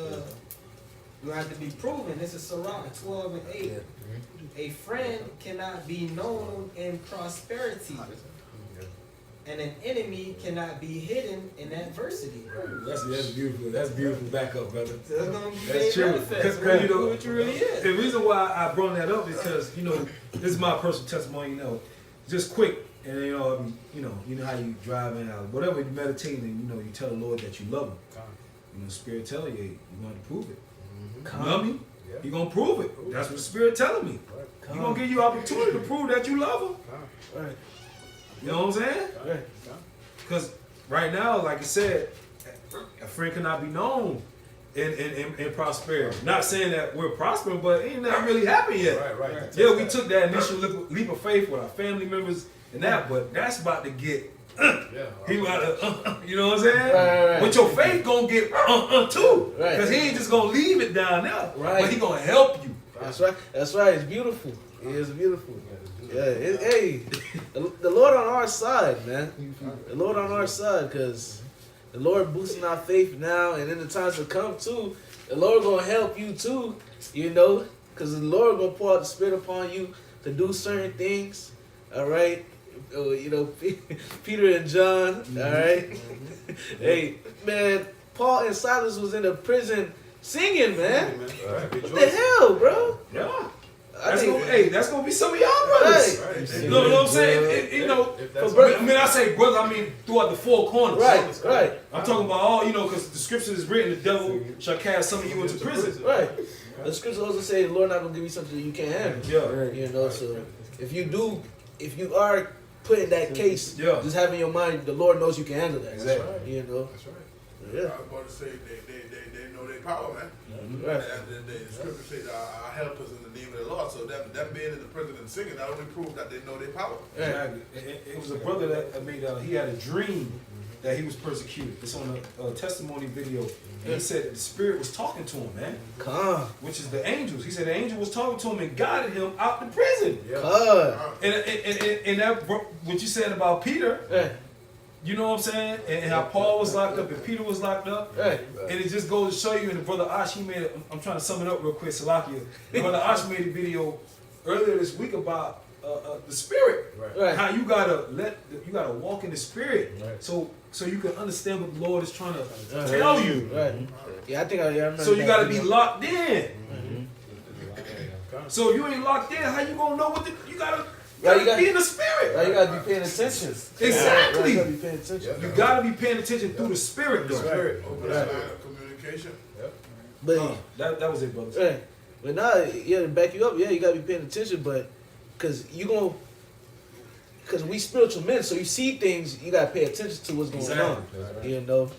S1: you have to be proven. This is Sirach 12 and 8. A friend cannot be known in prosperity, and an enemy cannot be hidden in adversity.
S7: That's beautiful. That's beautiful backup, brother.
S1: So it's gonna be
S7: That's true.
S1: Because what you really is.
S7: The reason why I brought that up is because this is my personal testimony. Just quick, and you know how you driving out, whatever you meditating, and you tell the Lord that you love Him. Spirit telling you, you're going to prove it. You love me? You're going to prove it. That's what the Spirit telling me. He's going to give you opportunity to prove that you love Him.
S3: Right.
S7: You know what I'm saying?
S3: Right.
S7: Because right now, like I said, a friend cannot be known in prosperity. Not saying that we're prospering, but it ain't not really happened yet.
S8: Right.
S7: Yeah, we took that initial leap of faith with our family members and that, but that's about to get He might, you know what I'm saying?
S3: Right.
S7: But your faith gonna get too,
S3: Right.
S7: because he ain't just gonna leave it down there,
S3: Right.
S7: but he gonna help you.
S3: That's right. That's right. It's beautiful. It is beautiful. Yeah. Hey, the Lord on our side, man. The Lord on our side, because the Lord boosting our faith now, and in the times to come too. The Lord gonna help you too, you know, because the Lord gonna pour out the Spirit upon you to do certain things. All right. You know, Peter and John. All right. Hey, man, Paul and Silas was in the prison singing, man. What the hell, bro?
S7: Yeah.
S3: I think,
S7: That's gonna be some of y'all brothers.
S3: Right.
S7: You know what I'm saying? You know, I say brother, I mean throughout the four corners.
S3: Right.
S7: I'm talking about all, you know, because the scripture is written, the devil shall cast some of you into prison.
S3: Right. The scripture also say the Lord not gonna give you something that you can't handle.
S7: Yeah.
S3: You know, so if you are put in that case, just have in your mind the Lord knows you can handle that.
S7: Exactly.
S3: You know.
S9: That's right.
S3: Yeah.
S9: I was about to say they know their power, man.
S3: Right.
S9: And the scripture says our help is in the name of the Lord. So them being in the prison and singing, that only proves that they know their power.
S7: Exactly. It was a brother that made he had a dream that he was persecuted. It's on a testimony video. And he said that the spirit was talking to him, man.
S3: Come.
S7: Which is the angels. He said the angel was talking to him and guided him out the prison.
S3: Come.
S7: And that what you said about Peter,
S3: Right.
S7: you know what I'm saying? And how Paul was locked up and Peter was locked up.
S3: Right.
S7: And it just goes to show you, and the brother Ash, he made I'm trying to sum it up real quick, Salakia. The brother Ash made a video earlier this week about the spirit.
S3: Right.
S7: How you gotta walk in the spirit. So you can understand what the Lord is trying to tell you.
S3: Right. Yeah, I think I remember.
S7: So you
S3: that
S7: gotta be
S3: video.
S7: locked in. So if you ain't locked in, how you gonna know you gotta be in the spirit.
S3: Right, you gotta be paying attention.
S7: Exactly.
S3: Right, you gotta be paying attention.
S7: You gotta be paying attention through the spirit, though.
S3: Right.
S9: Open line of communication.
S3: But
S7: That was it, brother.
S3: right. But now, yeah, to back you up, yeah, you gotta be paying attention, but because we spiritual men, so you see things, you gotta pay attention to what's going on. You know,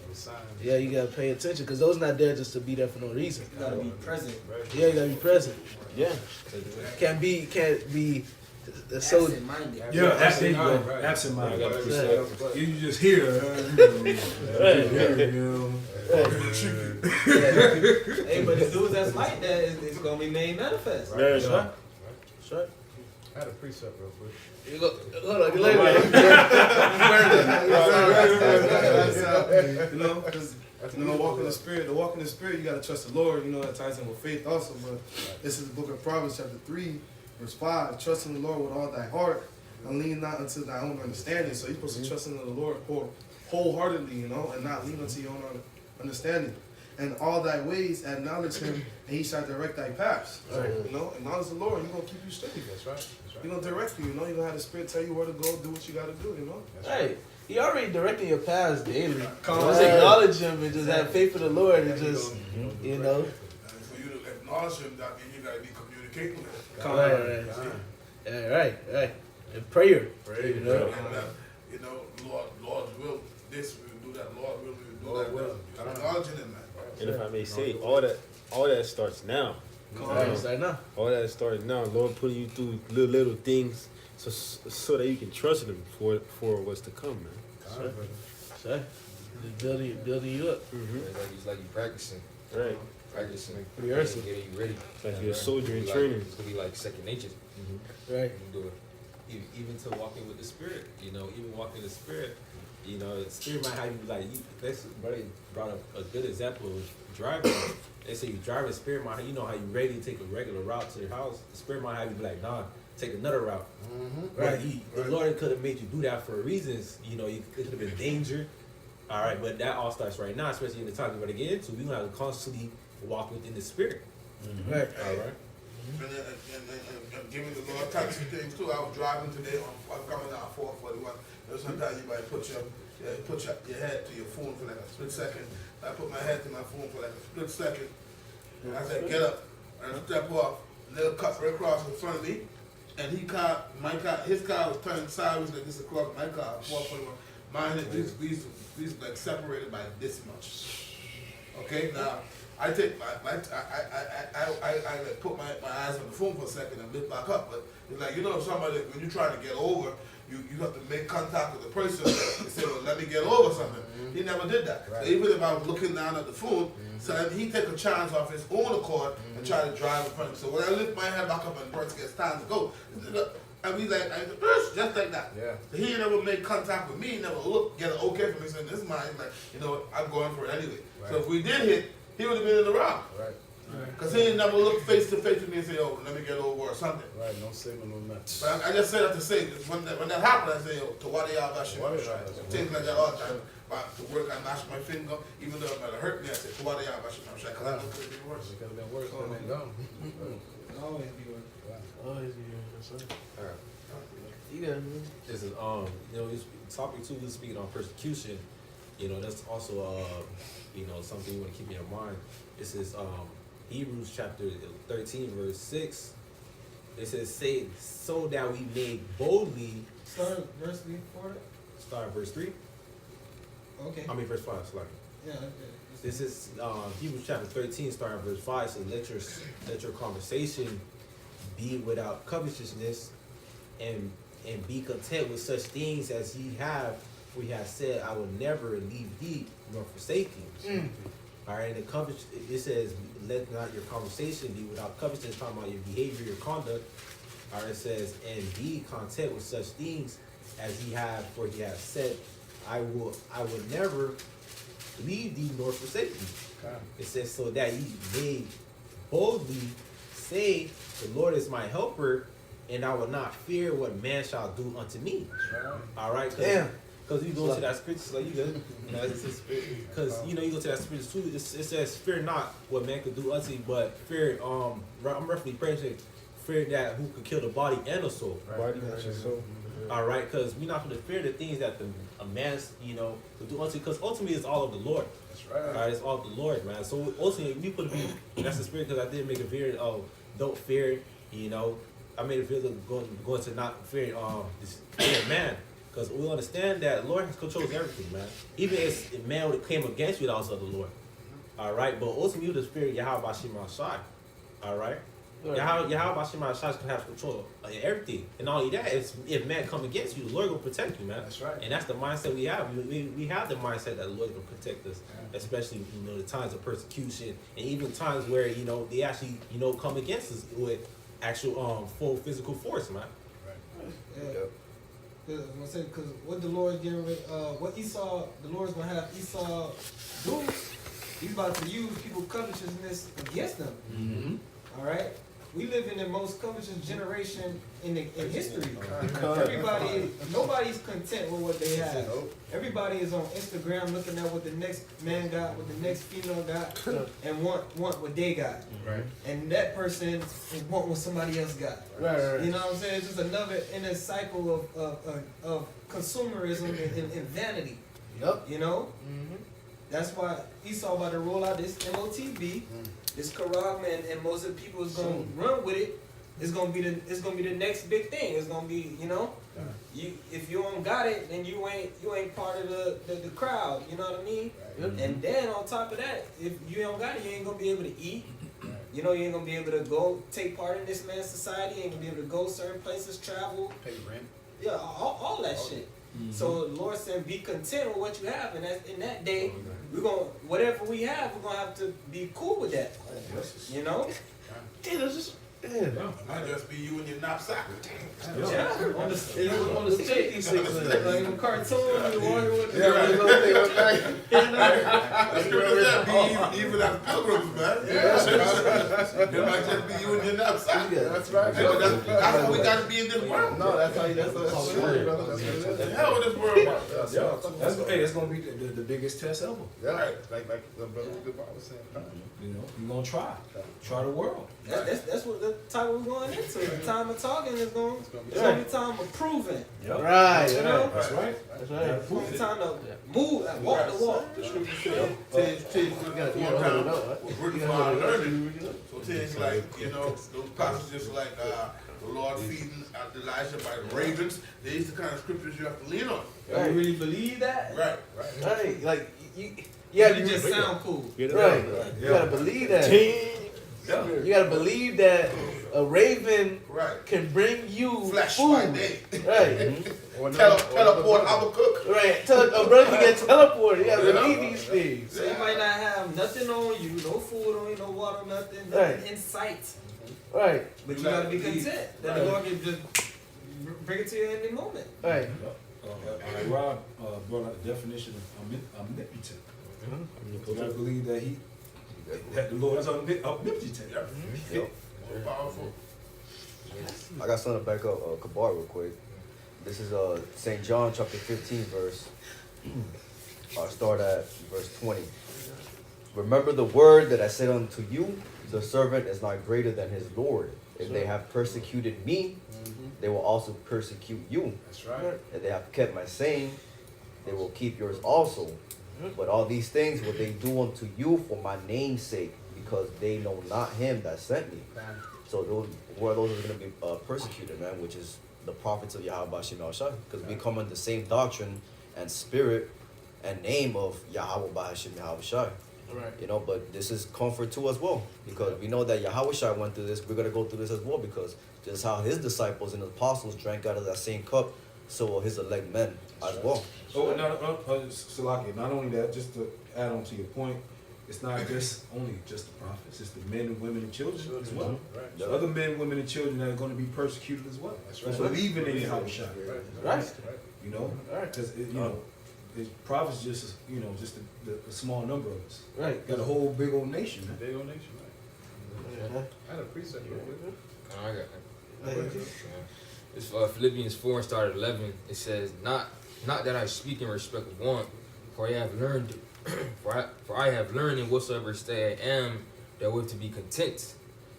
S3: yeah, you gotta pay attention because those not there just to be there for no reason.
S1: You gotta be present.
S3: Yeah, you gotta be present.
S6: Yeah.
S3: Can't be so.
S1: Absent-minded.
S7: Yeah, absent minded. Absent minded.
S3: Right.
S7: You just hear.
S1: Hey, but the dudes that's like that is gonna be made manifest.
S3: That's right. That's right.
S4: I had a precept real quick.
S3: You go, hold on, later.
S2: You know, because walk in the spirit. To walk in the spirit, you gotta trust the Lord. You know, that ties in with faith also. But this is the book of Proverbs, chapter 3, verse 5. Trust in the Lord with all thy heart, and lean not unto thy own understanding. So you're supposed to trust in the Lord wholeheartedly, you know, and not lean unto your own understanding. And all thy ways acknowledge him, and he shall direct thy paths. So, you know, acknowledge the Lord, he's gonna keep you straight.
S4: That's right.
S2: He's gonna direct you, you know, you're gonna have the Spirit tell you where to go, do what you gotta do, you know.
S3: Hey, he already directing your paths daily.
S1: Come
S3: Just
S1: on.
S3: acknowledge him and just have faith in the Lord and just, you know.
S9: And for you to acknowledge him, that means you gotta be communicating with him.
S3: Right. And prayer. You know.
S9: And, you know, Lord's will, this we will do that. Lord will, we will do that. I'm acknowledging him, man.
S10: And if I may say, all that starts now.
S3: Right now.
S10: All that starts now. Lord putting you through little things so that you can trust him for what's to come, man.
S3: So, just building you up.
S5: It's like you practicing.
S10: Right.
S5: Practicing.
S3: Rehearsing.
S5: Getting you ready.
S10: Like you're a soldier in
S5: Like,
S10: training.
S5: it's gonna be like second nature.
S3: Right.
S5: You do it.
S4: Even to walking with the spirit, you know, even walking in the spirit, you know, the spirit might have you like, that's buddy brought up a good example of driving. They say you drive the spirit might, you know how you ready to take a regular route to your house, the spirit might have you be like, nah, take another route. Right. The Lord could have made you do that for reasons, you know, it could have been danger. All right, but that all starts right now, especially in the time we're going to get into. We're going to have to constantly walk within the spirit.
S3: Right.
S4: All right.
S9: And giving the Lord types of things too. I was driving today I'm coming out 441. Sometimes you might put your head to your phone for like a split second. I put my head to my phone for like a split second. And I said, get up and step off. Little cut right across in front of me. And his car was turning sideways like this across my car, 441. Mine is these like separated by this much. Okay, now I take I put my eyes on the phone for a second and lift back up, but it's like, you know, somebody when you're trying to get over, you have to make contact with the person and say, well, let me get over something. He never did that.
S5: Right.
S9: So even if I was looking down at the phone, so he take a chance off his own accord and try to drive in front of me. So when I lift my head back up and the person gets time to go, and we like, just like that.
S5: Yeah.
S9: He never made contact with me, never get an okay from me, saying, this is mine. Like, you know, I'm going for it anyway.
S5: Right.
S9: So if we did hit, he would have been in the round.
S5: Right.
S9: Because he ain't never looked face to face with me and say, oh, let me get over or something.
S8: Right, no signal, no nothing.
S9: But I just say that to say, when that happened, I say, yo, to what y'all about shit? Things like that all the time. But to work, I mash my finger, even though it might have hurt me, I said, to what y'all about shit? Because I know it could have been worse.
S8: It could have been worse, could have been gone.
S1: Always be working.
S3: Always be here. That's right.
S4: Alright.
S3: You got it, man.
S4: This is you know, this topic 2 is speaking on persecution. You know, that's also you know, something you want to keep in your mind. This is Hebrews chapter 13 verse 6. It says, "Say so that we may boldly."
S1: Start verse before it.
S4: Start at verse 3.
S1: Okay.
S4: I mean verse 5. Sorry.
S1: Yeah. Okay.
S4: This is Hebrews chapter 13, starting at verse 5. So let your conversation be without covetousness, and be content with such things as ye have. For he has said, I will never leave thee nor forsake thee. All right, the covet, it says, let not your conversation be without covetousness, talking about your behavior, your conduct. All right, it says, and be content with such things as he have, for he has said, I will never leave thee nor forsake thee.
S5: Okay.
S4: It says, so that ye may boldly say, the Lord is my helper, and I will not fear what man shall do unto me.
S5: Right.
S4: All right, because you go to that scripture, like you good, you know, because you know you go to that scripture too. It says, "Fear not what man could do unto you, but fear." I'm roughly praising fear that who could kill the body and the soul.
S10: Body and soul.
S4: All right, because we're not going to fear the things that a man's, you know, could do unto you, because ultimately it's all of the Lord.
S5: That's right.
S4: All right, it's all of the Lord, man. So ultimately we put that's the spirit, because I did make a video of don't fear, you know. I made a video going to not fear this fear man. Because we understand that the Lord controls everything, man. Even if man would have came against you, that was of the Lord. All right? But ultimately, the spirit Yahweh Bashim Shai. All right? Yahweh Bashim Shai can have control of everything. And not only that, if man come against you, the Lord will protect you, man.
S5: That's right.
S4: And that's the mindset we have. We have the mindset that the Lord will protect us, especially, you know, the times of persecution and even times where, you know, they actually, you know, come against us with actual full physical force, man.
S1: Yeah. Because what the Lord's getting ready, what Esau, the Lord's gonna have Esau do, he's about to use people's covetousness against them.
S3: Mm-hmm.
S1: All right, we live in the most covetous generation in history. Everybody, nobody's content with what they have. Everybody is on Instagram looking at what the next man got, what the next female got, and want what they got.
S5: Right.
S1: And that person want what somebody else got.
S3: Right.
S1: You know what I'm saying? It's just another in a cycle of consumerism and vanity.
S3: Yep.
S1: You know?
S3: Mm-hmm.
S1: That's why Esau about to roll out this MOTB, this Karag, and most of the people is gonna run with it. It's gonna be the next big thing. It's gonna be, you know, if you don't got it, then you ain't part of the crowd. You know what I mean?
S3: Right.
S1: And then on top of that, if you don't got it, you ain't gonna be able to eat. You know, you ain't gonna be able to go take part in this man's society. You ain't gonna be able to go certain places, travel.
S8: Pay rent.
S1: Yeah, all that shit. So the Lord said, be content with what you have, and in that day, we're gonna whatever we have, we're gonna have to be cool with that. You know?
S9: It might just be you and your knapsack.
S1: Yeah. On the safety six, like in cartoon, you walking with the
S9: Even as pilgrims, man. It might just be you and your knapsack.
S7: That's right.
S9: That's how we gotta be in this world.
S7: No, that's how that's brother.
S9: The hell with this world.
S7: That's gonna be the biggest test ever.
S9: Yeah.
S7: Like the brother with the Bible saying. You know, you're gonna try the world.
S1: That's what the time we're going into. The time of talking is going. It's gonna be time of proving.
S7: Yep.
S3: Right.
S1: You know?
S7: That's right.
S3: That's right.
S1: It's gonna be time to move, walk the walk.
S9: The scripture says, working for our learning. So things like, you know, those passages like the Lord feeding Elijah by ravens, these are the kind of scriptures you have to lean on.
S1: You really believe that?
S9: Right.
S3: Right. Like you.
S1: Yeah, you just sound cool.
S3: Right. You gotta believe that. You gotta believe that A raven
S9: Right.
S3: can bring you
S9: Flesh
S3: food.
S9: by day.
S3: Right.
S9: Teleport, I will cook.
S3: Right. A brother can get teleported. You gotta believe these things.
S1: So you might not have nothing on you, no food on you, no water, nothing
S3: Right.
S1: in sight.
S3: Right.
S1: But you gotta be content that the Lord can just bring it to you in any moment.
S3: Right.
S7: Rob brought out the definition of omnipotent. You gotta believe that the Lord is omnipotent.
S9: Powerful.
S6: I got something to back up Kabar real quick. This is St. John chapter 15 verse. I'll start at verse 20. Remember the word that I said unto you, the servant is not greater than his Lord. If they have persecuted me, they will also persecute you.
S8: That's right.
S6: If they have kept my saying, they will keep yours also. But all these things will they do unto you for my name's sake, because they know not him that sent me. So those are going to be persecuted, man, which is the prophets of Yahweh Bashim Yahushai, because we come in the same doctrine and spirit and name of Yahweh Bashim Yahushai.
S3: Right.
S6: You know, but this is comfort to us as well, because we know that Yahushai went through this. We're going to go through this as well, because just how his disciples and apostles drank out of that same cup, so will his elect men as well.
S7: Oh, Salaki, not only that, just to add on to your point, it's not just the prophets, it's the men and women and children as well.
S8: Right.
S7: The other men, women, and children that are going to be persecuted as well.
S8: That's right.
S7: For believing in Yahushua.
S3: Right.
S7: You know, because the prophets just a small number of us.
S3: Right.
S7: Got a whole big old nation, man.
S8: Big old nation, right? I had a precept real quick.
S5: I got it. It's Philippians 4 and start at 11. It says, not that I speak in respect of want, for I have learned, for I have learned in whatsoever state I am, therewith to be content.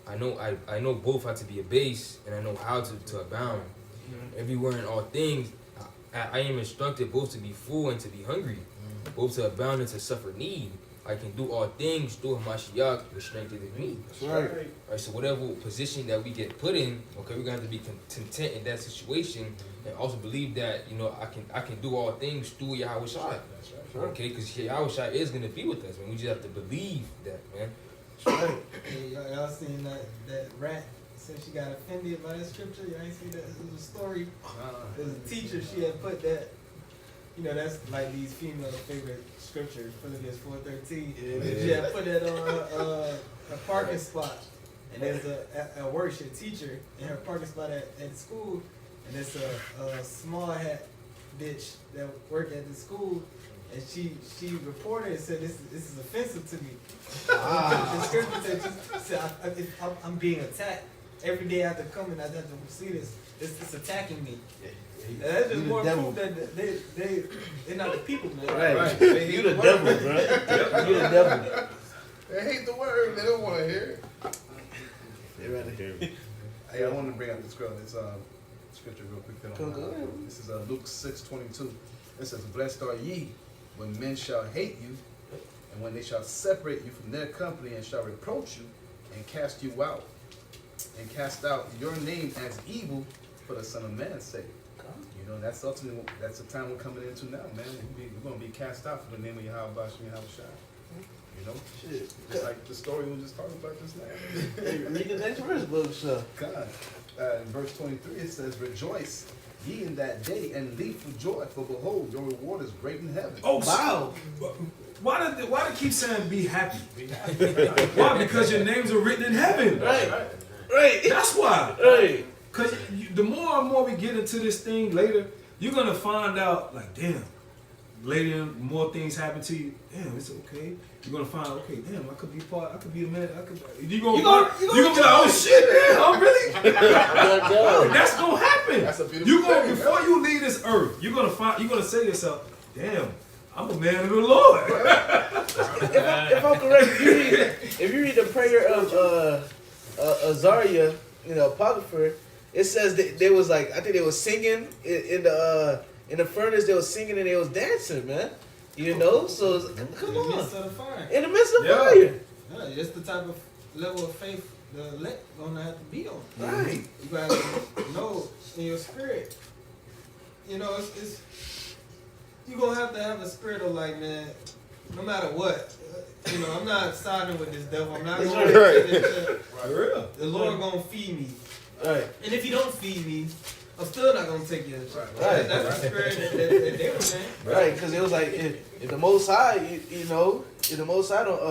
S5: I know both how to be abased, and I know how to abound. Everywhere in all things, I am instructed both to be full and to be hungry, both to abound and to suffer need. I can do all things through Hamashiach, which strengtheneth me.
S3: That's right.
S5: Right, so whatever position that we get put in, okay, we're gonna have to be content in that situation, and also believe that I can do all things through Yahweh Shai. Okay, because Yahweh Shai is gonna be with us, man. We just have to believe that, man.
S1: Hey, y'all seen that rat said she got offended by that scripture? Y'all ain't seen that? It was a story. There's a teacher, she had put that. That's like these female favorite scriptures, Philippians 4:13. She had put that on a parking spot. And there's a worship teacher in her parking spot at school. And it's a small hat bitch that worked at the school. And she reported and said, this is offensive to me. The scripture said, I'm being attacked. Every day after coming, I have to see this. It's attacking me. And that's just more proof that they're not the people, man.
S3: Right. You the devil, bro. You the devil.
S9: They hate the word. They don't want to hear it.
S3: They rather hear it.
S8: Hey, I wanted to bring up this scripture real quick. If you don't mind.
S3: Go.
S8: This is Luke 6:22. It says, "Blessed are ye when men shall hate you, and when they shall separate you from their company, and shall reproach you, and cast you out, and cast out your name as evil for the Son of Man's sake." That's ultimately that's the time we're coming into now, man. We're gonna be cast out for the name of Yahweh Bashim Yahweh.
S3: Shit.
S8: Just like the story we were just talking about just now.
S3: Hey, read the next verse, brother. So.
S8: God. In verse 23 it says, "Rejoice ye in that day, and leap for joy, for behold, your reward is great in heaven."
S7: Oh,
S3: Wow.
S7: Why do they keep saying be happy? Why? Because your names are written in heaven.
S3: Right.
S7: That's why.
S3: Right.
S7: Because the more and more we get into this thing later, you're going to find out, like, damn, later more things happen to you. Damn, it's okay. You're going to find, okay, damn, I could be a man. You're going to be like, oh, shit, man, I'm really? That's going to happen.
S9: That's a beautiful thing.
S7: Before you leave this earth, you're going to say to yourself, damn, I'm a man of the Lord.
S3: If I'm correct, if you read the prayer of Azariah, Apocrypha, it says that they was like, I think they was singing in the furnace. They was singing and they was dancing, man. So come on.
S1: In the midst of the fire.
S3: In the midst of fire.
S1: Yeah, it's the type of level of faith the elect gonna have to be on.
S3: Right.
S1: You gotta know in your spirit. It's you gonna have to have a spirit of like, man, no matter what. I'm not siding with this devil. I'm not going to
S7: For real.
S1: The Lord gonna feed me.
S3: Right.
S1: And if He don't feed me, I'm still not gonna take your shit.
S3: Right.
S1: That's the spirit that they were saying.
S3: Right, because it was like if the Most High, you know, if the Most High don't,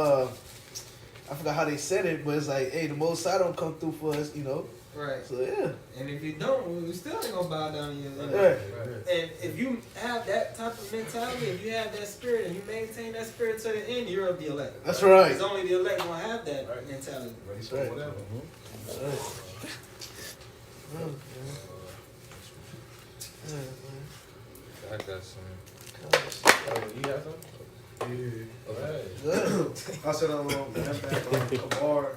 S3: I forgot how they said it, but it's like, hey, the Most High don't come through for us, you know.
S1: Right.
S3: So yeah.
S1: And if you don't, we still ain't gonna bow down to you.
S3: Right.
S1: And if you have that type of mentality, if you have that spirit and you maintain that spirit to the end, you're of the elect.
S3: That's right.
S1: It's only the elect gonna have that mentality.
S8: Ready for
S3: Right.
S8: whatever.
S3: That's right.
S5: I got some.
S4: You got something? Okay.
S3: Good.
S2: I said that Kabar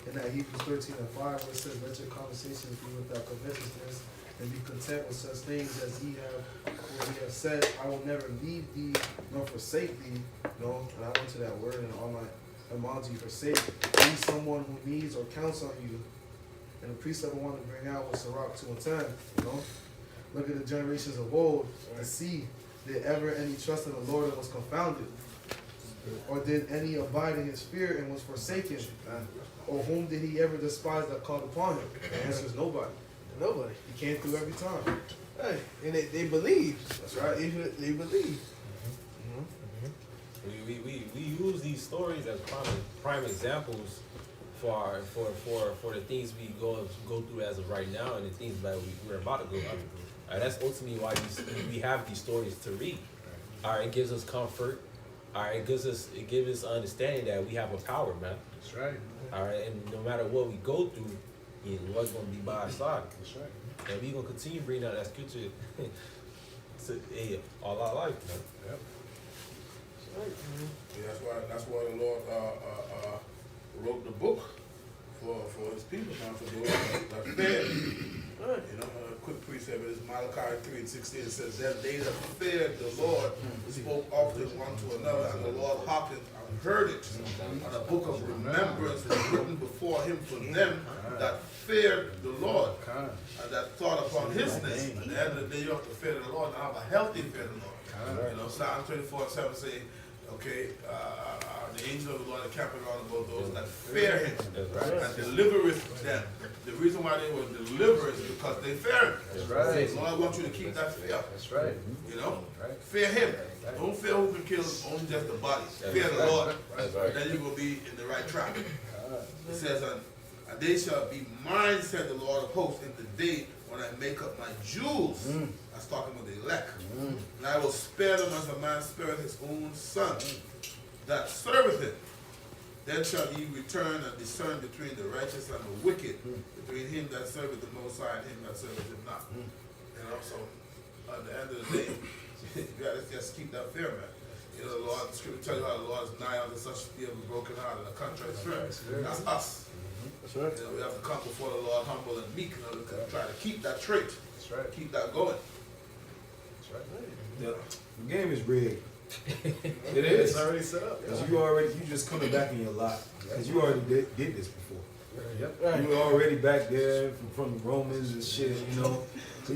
S2: in that Hebrews 13:5, where it says, "Let your conversations be without covetousness, and be content with such things as ye have. For he has said, I will never leave thee nor forsake thee." No, and I went to that word and all my etymology forsake. Be someone who needs or counts on you. And the precept I want to bring out was Sirach 2:10. You know, look at the generations of old and see, did ever any trust in the Lord and was confounded? Or did any abide in his fear and was forsaken? Or whom did he ever despise that called upon him? The answer is nobody.
S3: Nobody.
S2: He came through every time.
S3: Hey, and they believe.
S2: That's right.
S3: They believe.
S4: We use these stories as prime examples for the things we go through as of right now and the things that we're about to go through. That's ultimately why we have these stories to read. It gives us comfort. It gives us understanding that we have a power, man.
S8: That's right.
S4: And no matter what we go through, the Lord's gonna be by our side.
S8: That's right.
S4: And we're gonna continue bringing out that scripture to all our life, man.
S8: Yep.
S9: Yeah, that's why the Lord wrote the book for his people, man, for those that feared. You know, a quick precept is Malachi 3:16. It says, "That they that feared the Lord spoke often one to another, and the Lord hearkened and heard it. And a book of remembrance was written before him for them that feared the Lord, and that thought upon his name." At the end of the day, you have to fear the Lord and have a healthy fear of the Lord. You know, Psalm 24:7 say, okay, the angel of the Lord encamping around about those that fear him and delivereth them. The reason why they were delivered is because they fear him.
S8: That's right.
S9: The Lord wants you to keep that fear.
S8: That's right.
S9: You know?
S8: Right.
S9: Fear him. Don't fear who can kill only just the body. Fear the Lord.
S4: That's right.
S9: Then you will be in the right track. It says, and they shall be mine, said the Lord of hosts, in the day when I make up my jewels. That's talking about the elect. And I will spare them as a man spareth his own son that serveth him. Then shall ye return and discern between the righteous and the wicked, between him that serveth the Most High and him that serveth him not. You know, so at the end of the day, you gotta just keep that fear, man. You know, the Lord, the scripture tell you how the Lord is nigh unto such to be of a broken heart and a contrite spirit. That's us.
S3: That's right.
S9: You know, we have to come before the Lord humble and meek, you know, to try to keep that trait.
S8: That's right.
S9: Keep that going.
S8: That's right.
S7: The game is rigged. It
S8: It's
S7: is.
S8: already set up.
S7: Because you just coming back in your lot. Because you already did this before.
S8: Yep.
S3: Right.
S7: You were already back there from the Romans and shit, you know. So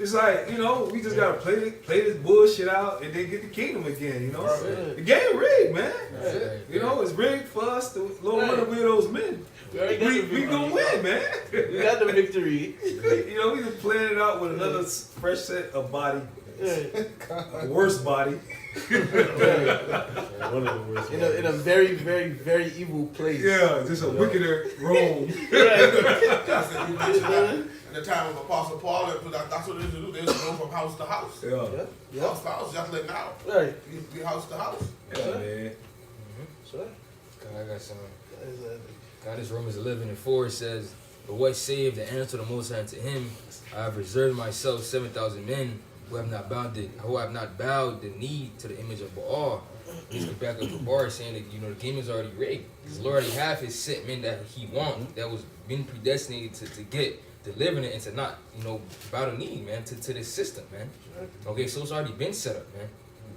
S7: it's like, you know, we just gotta play this bullshit out and then get the kingdom again, you know.
S3: Right.
S7: The game rigged, man.
S5: That's it.
S7: You know, it's rigged for us to Lord
S3: Right.
S7: one of those men.
S3: We already got the
S7: We gonna win, man.
S3: We got the victory.
S7: You know, we just playing it out with another fresh set of body, a worse body.
S10: One of the worst.
S3: In a very, very, very evil place.
S7: Yeah, just a wickeder Rome.
S9: That's it. You mentioned that in the time of Apostle Paul, that's what they used to do. They used to go from house to house.
S7: Yeah,
S3: Yeah.
S9: House to house, just like now.
S3: Right.
S9: You used to be house to house.
S7: yeah, man.
S3: Sure.
S5: God, I got some. God, this Romans 11:4 says, "But what saved the answer the Most High to him? I have reserved myself 7,000 men who have not bowed the knee to the image of Baal." He's back up to Bar saying that, you know, the game is already rigged. Because the Lord already have his set men that he wants, that was been predestinated to get delivered and to not, you know, bow the knee, man, to this system, man. Okay, so it's already been set up, man.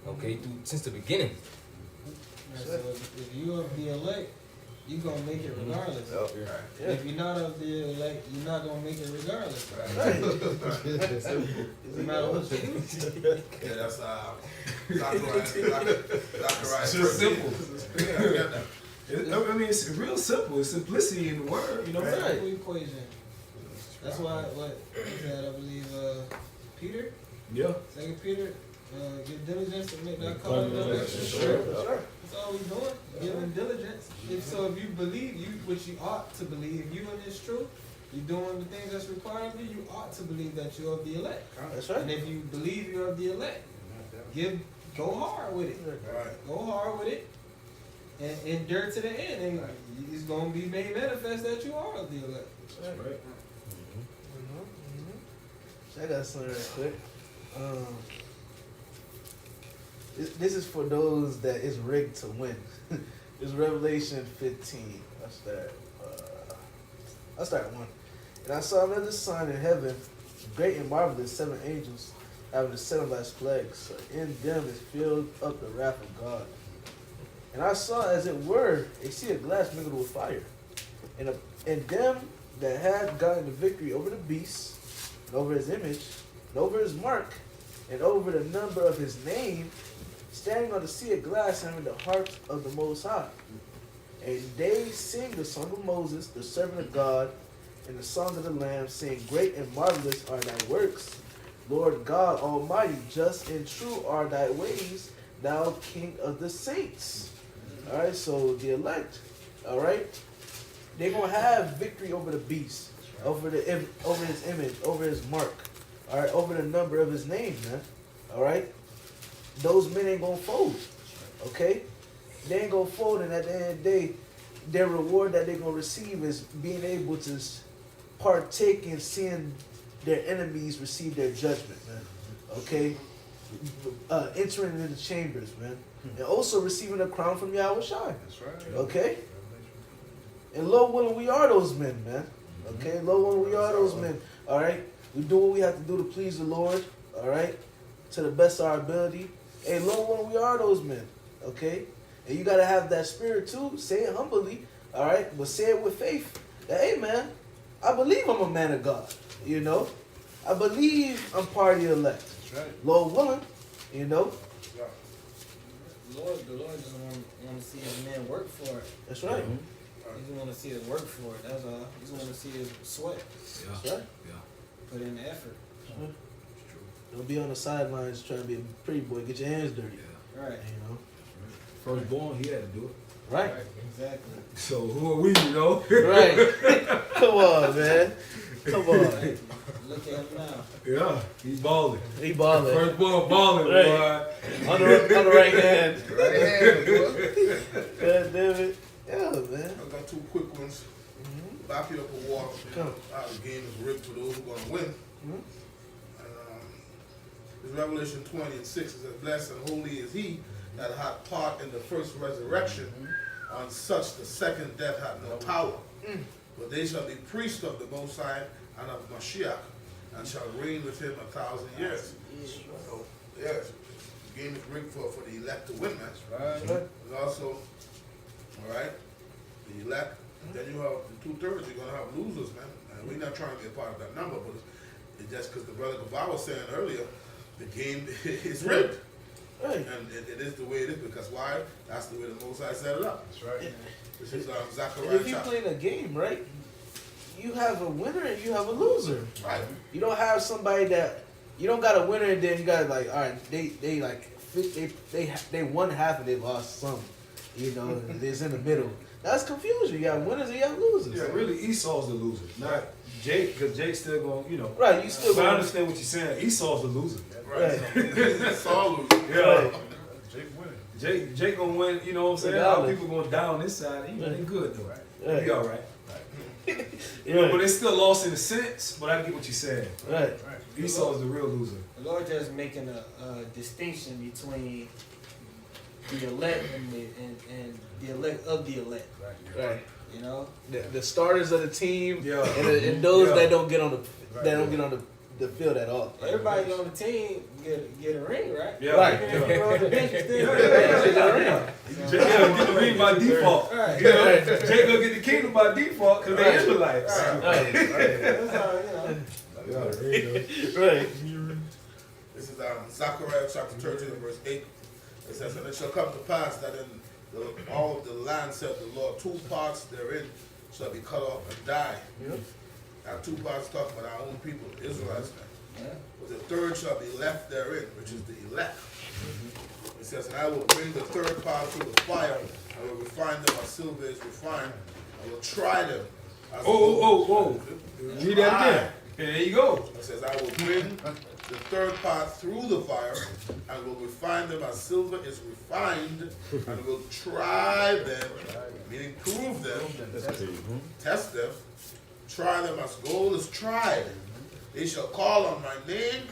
S5: Okay, since the beginning.
S1: So if you of the elect, you gonna make it regardless.
S3: Yeah.
S1: If you're not of the elect, you're not gonna make it regardless.
S3: Right.
S1: No matter what you do.
S9: Yeah, that's Zachariah.
S7: It's just simple.
S9: Yeah,
S7: I mean, it's real simple. It's simplicity in the word, you know.
S3: Right.
S1: Simple equation. That's why what is that? I believe Peter,
S7: Yeah.
S1: 2 Peter, give diligence and make that
S10: Call
S1: call.
S10: it
S1: That's
S10: election.
S3: Sure.
S1: all we doing. Giving diligence. If you believe you, which you ought to believe, you in this truth, you're doing the things that's required of you. You ought to believe that you're of the elect.
S3: That's
S1: And
S3: right.
S1: if you believe you're of the elect, go hard with it.
S9: Right.
S1: Go hard with it. And endure to the end, and it's gonna be made manifest that you are of the elect.
S7: That's right.
S3: I got something real quick. This is for those that is rigged to win. It's Revelation 15. I'll start at 1. And I saw another sign in heaven, great and marvelous, 7 angels having the 7 last plagues. So in them is filled up the wrath of God. And I saw, as it were, a sea of glass mingled with fire. And them that had gotten the victory over the beast, and over his image, and over his mark, and over the number of his name, standing on the sea of glass, having the harps of the Most High. And they sing the song of Moses, the servant of God, and the song of the Lamb, saying, Great and marvelous are thy works, Lord God Almighty. Just and true are thy ways, thou King of the saints. All right, so the elect, all right, they're gonna have victory over the beast, over his image, over his mark, all right, over the number of his name, man. All right, those men ain't gonna fold, okay? They ain't gonna fold, and at the end of the day, their reward that they're gonna receive is being able to partake in seeing their enemies receive their judgment, man. Okay, entering into the chambers, man, and also receiving a crown from Yahweh Shai.
S9: That's right.
S3: Okay, and Lord willing, we are those men, man. Okay, Lord willing, we are those men. All right, we do what we have to do to please the Lord. All right, to the best of our ability. Hey, Lord willing, we are those men. Okay, and you gotta have that spirit too. Say it humbly. All right, but say it with faith. That, hey, man, I believe I'm a man of God. You know, I believe I'm part of the elect.
S9: That's right.
S3: Lord willing, you know.
S1: The Lord just want to see his man work for it.
S3: That's right.
S1: He just want to see us work for it. That's all. He just want to see us sweat,
S3: That's right.
S1: put in the effort.
S3: Don't be on the sidelines trying to be a pretty boy. Get your hands dirty.
S1: Right.
S3: You know.
S7: Firstborn, he had to do it.
S3: Right.
S1: Exactly.
S7: So who are we, you know?
S3: Right. Come on, man. Come on.
S1: Look at him now.
S7: Yeah, he's balling.
S3: He balling.
S7: Firstborn balling,
S3: Right.
S7: boy.
S3: On the right hand.
S9: Right hand, boy.
S3: God damn it. Yeah, man.
S9: I got 2 quick ones. Back it up a walk.
S3: Come.
S9: How the game is rigged for those who are going to win. It's Revelation 20:6. It says, Blessed and holy is he that hath part in the first resurrection. On such the second death hath no power. But they shall be priests of the Most High and of Mashiach, and shall reign with him 1,000 years. So, yes, the game is rigged for the elect to win, man.
S3: Right.
S9: And also, all right, the elect, then you have the 2/3, you're going to have losers, man. And we're not trying to be a part of that number, but it's just because the brother Gavar was saying earlier, the game is rigged.
S3: Right.
S9: And it is the way it is, because why? That's the way the Most High set it up. That's right. This is
S3: And
S9: Zechariah
S3: if you're
S9: chapter.
S3: playing a game, right, you have a winner and you have a loser.
S9: Right.
S3: You don't have somebody that you don't got a winner and then you got like, all right, they like they won half and they lost some. You know, it's in the middle. That's confusion. You have winners and you have losers.
S7: Yeah, really, Esau's the loser, not Jake, because Jake's still going, you know.
S3: Right, you still
S7: But I
S3: going.
S7: understand what you're saying. Esau's the loser.
S9: Right. It's all losing.
S7: Yeah.
S3: Right.
S9: Jake winning.
S7: Jake gonna win, you know what I'm saying?
S3: $1.
S7: Our people going down this side. He ain't good though.
S3: Right.
S7: He all right.
S3: You know,
S7: But it's still lost in a sense, but I get what you're saying.
S3: right.
S7: Esau's the real loser.
S1: The Lord just making a distinction between the elect and the elect of the elect.
S3: Right.
S1: You know.
S3: The starters of the team
S7: Yeah.
S3: and those
S7: Yeah.
S3: that don't get on the field at all.
S1: Everybody on the team get a ring, right?
S7: Yeah.
S3: Right.
S1: Even if you're on the bench, you still
S7: Yeah.
S1: get a ring.
S7: Jake gonna get the ring by default.
S1: Right.
S7: You know, Jake gonna get the kingdom by default because they Israelites.
S3: Right.
S1: That's how, you know.
S3: Right.
S9: This is Zechariah chapter 13 and verse 8. It says, And it shall come to pass that in all the land, said the Lord, 2 parts therein shall be cut off and die. Now 2 parts talking about our own people, the Israelites now. But the third shall be left therein, which is the elect. It says, and I will bring the third part through the fire. I will refine them as silver is refined. I will try them. As
S7: Read that again. There you go.
S9: It says, I will bring the third part through the fire and will refine them as silver is refined and will try them, meaning prove them, test them, try them as gold is tried. They shall call on my name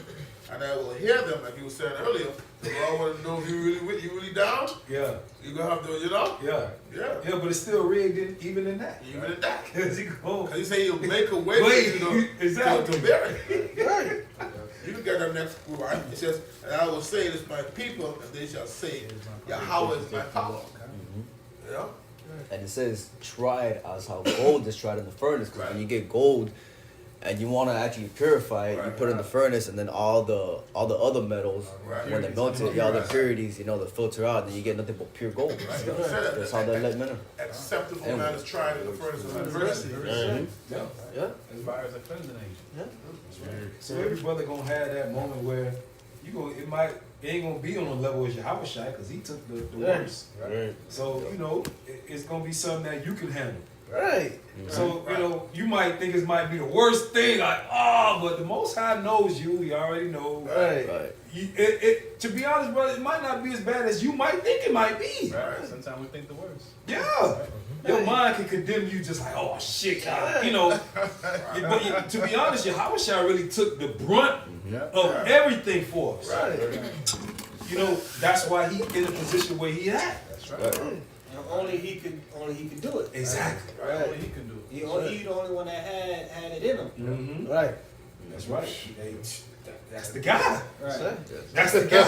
S9: and I will hear them, like you were saying earlier. I want to know if you really down.
S7: Yeah.
S9: You gonna have to, you know?
S7: Yeah.
S9: Yeah.
S7: Yeah, but it's still rigged even in that.
S9: Even in that.
S7: Because
S9: he say he'll make a way for you
S7: exactly.
S9: to bear it. Right. You can get that next right. It says, and I will say it is my people, and they shall say, Yahweh is my power. Yeah.
S6: And it says tried as how gold is tried in the furnace. Because when you get gold and you want to actually purify it, you put it in the furnace, and then all the other metals, when they melt it, all the impurities, you know, they filter out, then you get nothing but pure gold. That's how they let men.
S9: Acceptable man is tried in the furnace of adversity.
S7: Yeah. As far as a cleansing agent. Yeah. So every brother gonna have that moment where it ain't gonna be on the level as Yahweh Shai, because he took the worst. Right. So, you know, it's gonna be something that you can handle.
S3: Right.
S7: So, you know, you might think it might be the worst thing, like, but the Most High knows you. He already knows.
S3: Right.
S7: To be honest, brother, it might not be as bad as you might think it might be.
S8: Right. Sometimes we think the worst.
S7: Yeah. Your mind can condemn you just like, oh, shit, God. You know. But to be honest, Yahweh Shai really took the brunt of everything for us.
S3: Right.
S7: You know, that's why he in the position where he at.
S8: That's right.
S1: Only he could do it.
S7: Exactly.
S8: Right. Only he can do it.
S1: He the only one that had it in him.
S7: Mm-hmm.
S3: Right.
S7: That's right. That's the guy.
S1: Right.
S7: That's the guy.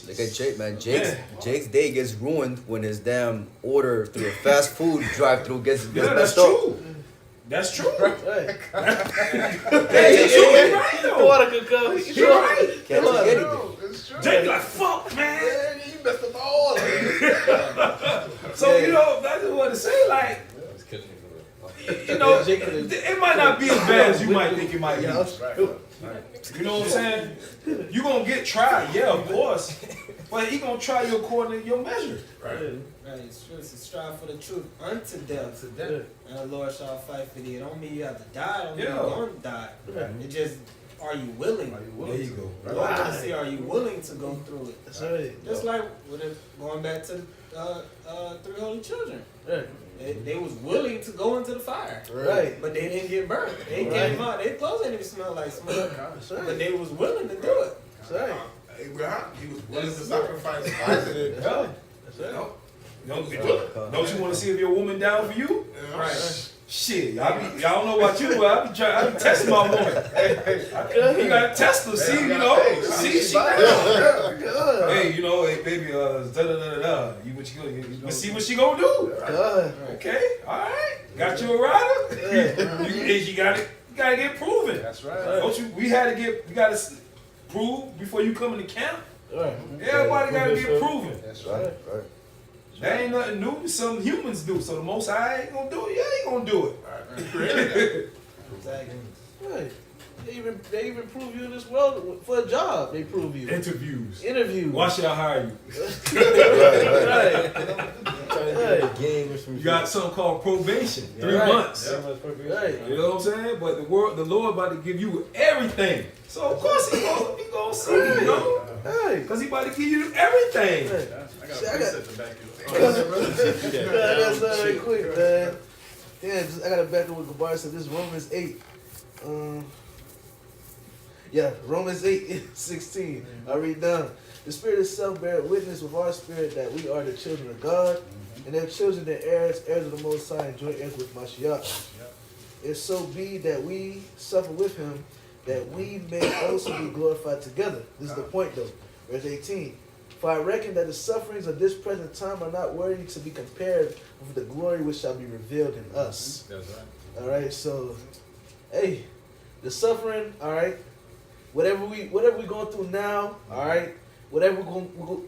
S6: Look at Jake, man. Jake's day gets ruined when his damn order through a fast food drive-through gets messed up.
S7: That's true.
S3: Right.
S7: You're right, though.
S3: Water could come.
S7: You're right.
S6: Can't take anything.
S7: Jake like, fuck, man.
S9: You messed up all of it.
S7: So, you know, I just want to say, like, you know, it might not be as bad as you might think it might be. You know what I'm saying? You're going to get tried, yeah, of course. But he going to try you according to your measure.
S9: Right.
S1: Right. It's true. It's strive for the truth unto death. And the Lord shall fight for thee. It don't mean you have to die. It don't mean you're going to die. It just, are you willing?
S7: There you go.
S1: The Lord wants to see, are you willing to go through it?
S3: That's right.
S1: Just like going back to three holy children.
S3: Right.
S1: They was willing to go into the fire.
S3: Right.
S1: But they didn't get burned. They came out. Their clothes didn't even smell like smoke. But they was willing to do it.
S3: That's right.
S9: Abraham, he was willing to sacrifice Isaac.
S7: Yeah. That's right. Don't you want to see if your woman down for you?
S9: Yeah.
S7: Right. Shit, y'all don't know about you, but I be testing my woman. You gotta test her, see, you know, see she down. Hey, you know, hey baby, you what you see what she gonna do? Okay, all right, got you a rider. You gotta get proven.
S8: That's right.
S7: Don't you? We gotta prove before you come into camp.
S3: Right.
S7: Everybody gotta get proven.
S8: That's right.
S6: Right.
S7: That ain't nothing new. Some humans do. So the Most High ain't gonna do it. Yeah, he gonna do it.
S1: Exactly.
S3: Right. They even prove you in this world for a job. They prove you.
S7: Interviews.
S3: Why
S7: should I hire you?
S3: Right.
S7: You got something called probation. 3
S3: Right.
S7: months.
S3: Right.
S7: You know what I'm saying? But the Lord about to give you everything. So of course he gonna see you, you know?
S3: Hey.
S7: Because he about to give you everything.
S3: Right.
S8: I got a preset to back you
S3: That's not right quick, man. Yeah, I got to back up what Gabar said. This Romans 8. Romans 8:16. I read down. The Spirit itself beareth witness with our spirit that we are the children of God, and their children and heirs of the Most High, and joint heirs with Mashiach. If so be that we suffer with him, that we may also be glorified together. This is the point, though. Verse 18. For I reckon that the sufferings of this present time are not worthy to be compared with the glory which shall be revealed in us.
S8: That's right.
S3: All right, so, hey, the suffering, all right, whatever we going through now, all right, whatever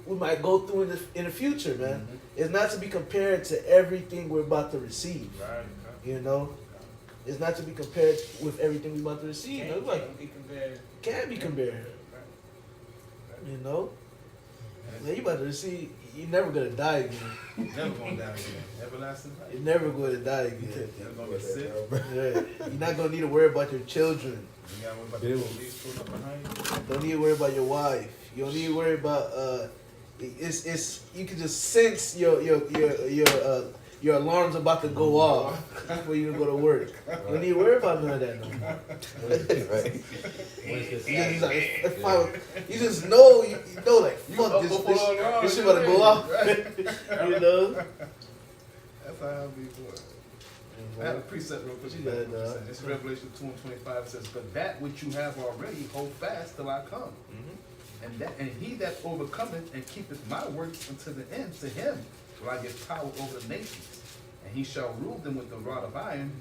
S3: we might go through in the future, man. It's not to be compared to everything we're about to receive.
S8: Right.
S3: You know, it's not to be compared with everything we're about to receive.
S1: Can't
S3: Like,
S1: be compared.
S3: can't be compared. You know, man, you about to receive. You're never gonna die again.
S9: Never going down again. Everlasting life.
S3: You're never going to die again.
S9: Never gonna get sick.
S3: Yeah. You're not gonna need to worry about your children.
S9: You gotta worry about the police pulling up behind you.
S3: Don't need to worry about your wife. You don't need to worry about it's you can just sense your alarm's about to go off before you go to work. You don't need to worry about none of that no more.
S6: Right.
S3: You just know you know like fuck this shit about to go off. You know?
S9: That's how I'll be for it. I have a precept real quick. It's Revelation 2:25. It says, "But that which you have already, hold fast till I come. And he that overcometh and keepeth my works unto the end, to him will I give power over the nations. And he shall rule them with the rod of iron,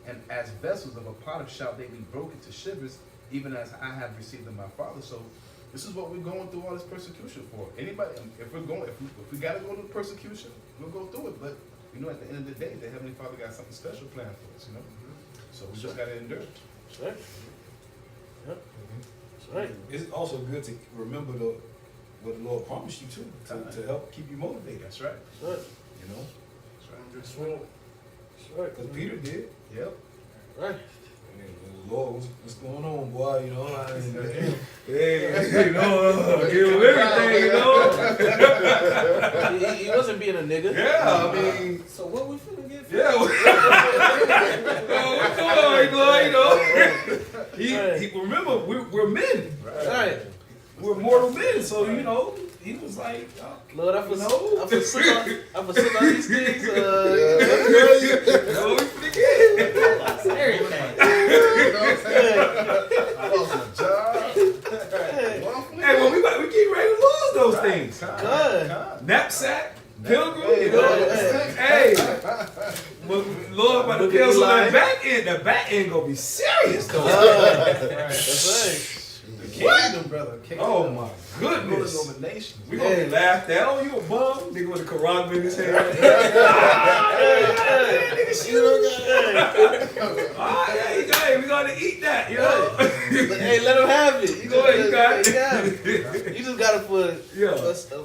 S9: and as vessels of a potter shall they be broken to shivers, even as I have received of my Father." So this is what we're going through all this persecution for. Anybody, if we gotta go through persecution, we'll go through it. But you know, at the end of the day, the Heavenly Father got something special planned for us. You know, so we just gotta endure.
S3: That's right. Yep. That's right.
S7: It's also good to remember what the Lord promised you too, to help keep you motivated.
S9: That's right.
S3: That's right.
S7: You know,
S9: That's right.
S3: That's right.
S7: because Peter did.
S9: Yep.
S3: Right.
S7: And the Lord, what's going on, boy? You know, hey, you know, give him everything, you know.
S3: He wasn't being a nigga.
S7: Yeah, I mean,
S1: So what we finna get?
S7: yeah. What's going on, you know? He remember we're men.
S3: Right.
S7: We're mortal men, so you know, he was like,
S3: Lord, I
S7: No.
S3: for sit on these things.
S7: don't forget.
S1: Everything.
S9: I lost my job.
S7: Hey, well, we get ready to lose those things.
S3: God.
S7: Knapsack, pilgrim, you know. Hey, but Lord, about to kill some of that back end. The back end gonna be serious though.
S3: That's right.
S9: Kingdom, brother. Kingdom.
S7: Oh my goodness.
S9: Nomination.
S7: We gonna be laughed at. Oh, you a bum? Nigga with a Quran in his hand. Hey, we gotta eat that, you know.
S3: Hey, let him have it.
S7: Go ahead, you got it.
S3: it. You just got it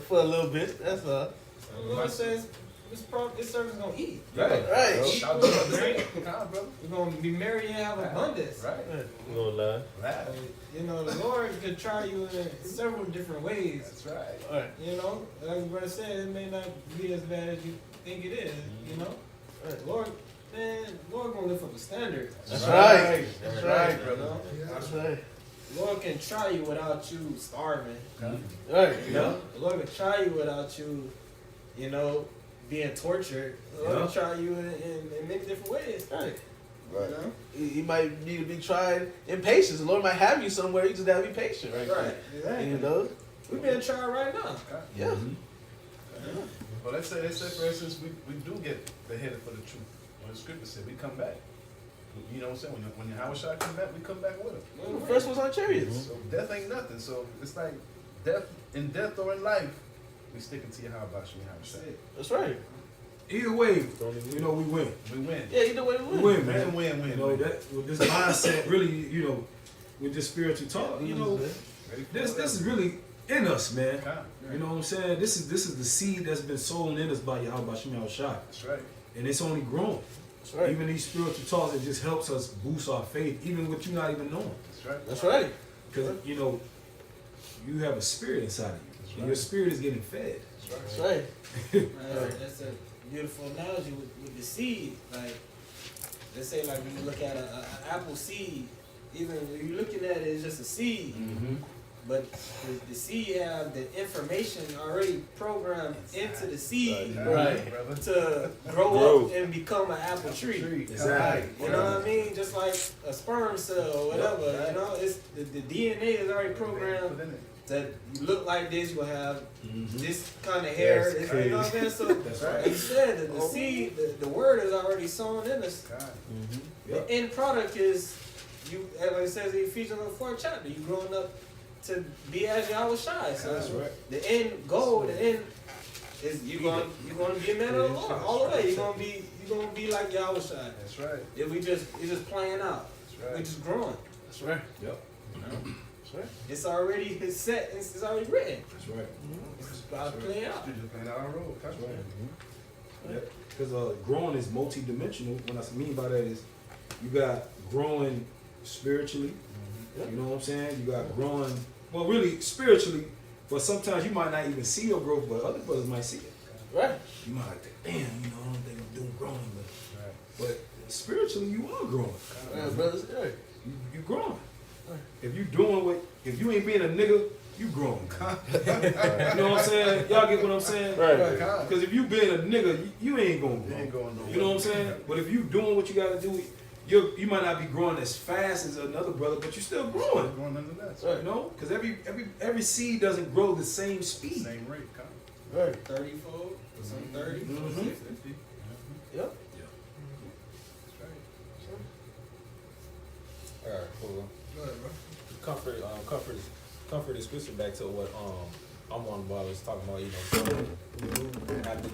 S3: for a little bit. That's all.
S1: The Lord says this servant's gonna eat.
S3: Right.
S9: Shout out to the brother.
S1: We're gonna be merry and have abundance.
S9: Right.
S10: You gonna lie?
S9: Laugh.
S1: You know, the Lord could try you in several different ways.
S9: That's right.
S3: All right.
S1: You know, like the brother said, it may not be as bad as you think it is. You know, Lord gonna lift up a standard.
S3: That's right.
S9: That's right,
S1: You
S9: brother.
S1: know,
S3: That's right.
S1: Lord can try you without you starving.
S3: Right.
S1: You know, the Lord can try you without you, you know, being tortured. The Lord can try you in many different ways.
S3: Right.
S1: You know?
S3: You might need to be tried in patience. The Lord might have you somewhere. You just gotta be patient, right?
S1: Right. Exactly.
S3: You know.
S1: We've been tried right now.
S3: Yeah.
S9: Well, let's say for instance, we do get beheaded for the truth. When the scripture said we come back. You know what I'm saying? When Yahweh Shai come back, we come back with him.
S3: The first one's on chariots.
S9: So death ain't nothing. So it's like death or in life, we sticking to Yahweh Shai.
S3: That's right.
S7: Either way, you know, we win.
S9: We win.
S3: Yeah, you know what
S7: We win, man.
S9: Win.
S7: You know, that with this mindset, really, you know, with this spiritual talk, you know, this is really in us, man. You know what I'm saying? This is the seed that's been sown in us by Yahweh Shai.
S9: That's right.
S7: And it's only grown.
S3: That's right.
S7: Even these spiritual talks, it just helps us boost our faith, even with you not even knowing.
S9: That's right.
S3: That's right.
S7: Because, you know, you have a spirit inside of you. And your spirit is getting fed.
S3: That's right.
S1: That's a beautiful analogy with the seed. Like, let's say, like when you look at an apple seed, even when you're looking at it, it's just a seed. But the seed have the information already programmed into the seed to grow up and become an apple tree.
S7: Exactly.
S1: You know what I mean? Just like a sperm cell or whatever. You know, it's the DNA is already programmed that you look like this, you'll have this kind of hair.
S7: That's
S1: You know what I mean? So like you said, the seed, the word is already sown in us. The end product is you, like it says in Ephesians 4th chapter, you growing up to be as Yahweh Shai. So
S7: That's right.
S1: the end goal, the end is you're gonna be a man of the Lord all the way. You're gonna be like Yahweh Shai.
S8: That's right.
S1: If we just playing out.
S8: That's
S1: We're
S8: right.
S1: just growing.
S3: That's right.
S7: Yep.
S3: That's right.
S1: It's already set. It's already written.
S7: That's right.
S1: It's about to play out.
S9: You just playing our role.
S7: That's right. Because growing is multi-dimensional. What I mean by that is you got growing spiritually. You know what I'm saying? You got growing, well, really spiritually, but sometimes you might not even see your growth, but other brothers might see it.
S3: Right.
S7: You might like, damn, you know, I don't think I'm doing growing, but spiritually you are growing.
S3: Right, brothers. Right.
S7: You growing. If you doing what, if you ain't being a nigga, you growing. You know what I'm saying? Y'all get what I'm saying?
S10: Right.
S7: Because if you being a nigga, you ain't gonna grow.
S9: You ain't going nowhere.
S7: You know what I'm saying? But if you doing what you gotta do, you might not be growing as fast as another brother, but you still growing.
S9: Going nonetheless.
S7: You know? Because every seed doesn't grow the same speed.
S9: Same rate, kind
S3: Right.
S1: 30-fold, some 30,
S7: Mhm.
S1: 50.
S3: Yep.
S4: All right, cool.
S1: Go ahead, bro.
S4: Comfort is switching back to what I'm on about. I was talking about, after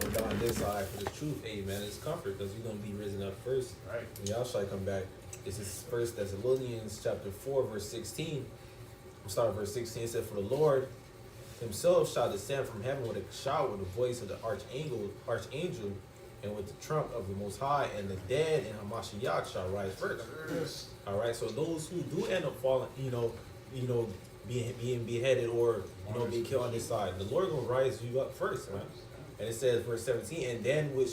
S4: die on this side for the truth. Hey man, it's comfort because you're gonna be risen up first.
S9: Right.
S4: When y'all shall come back. This is 1 Thessalonians chapter 4, verse 16. We'll start at verse 16. It said, "For the Lord himself shall descend from heaven with a shout, with the voice of the archangel, and with the trump of the Most High, and the dead in Hamashiach shall rise first." All right, so those who do end up falling, being beheaded or being killed on this side, the Lord gonna rise you up first, man. And it says, verse 17, "And then we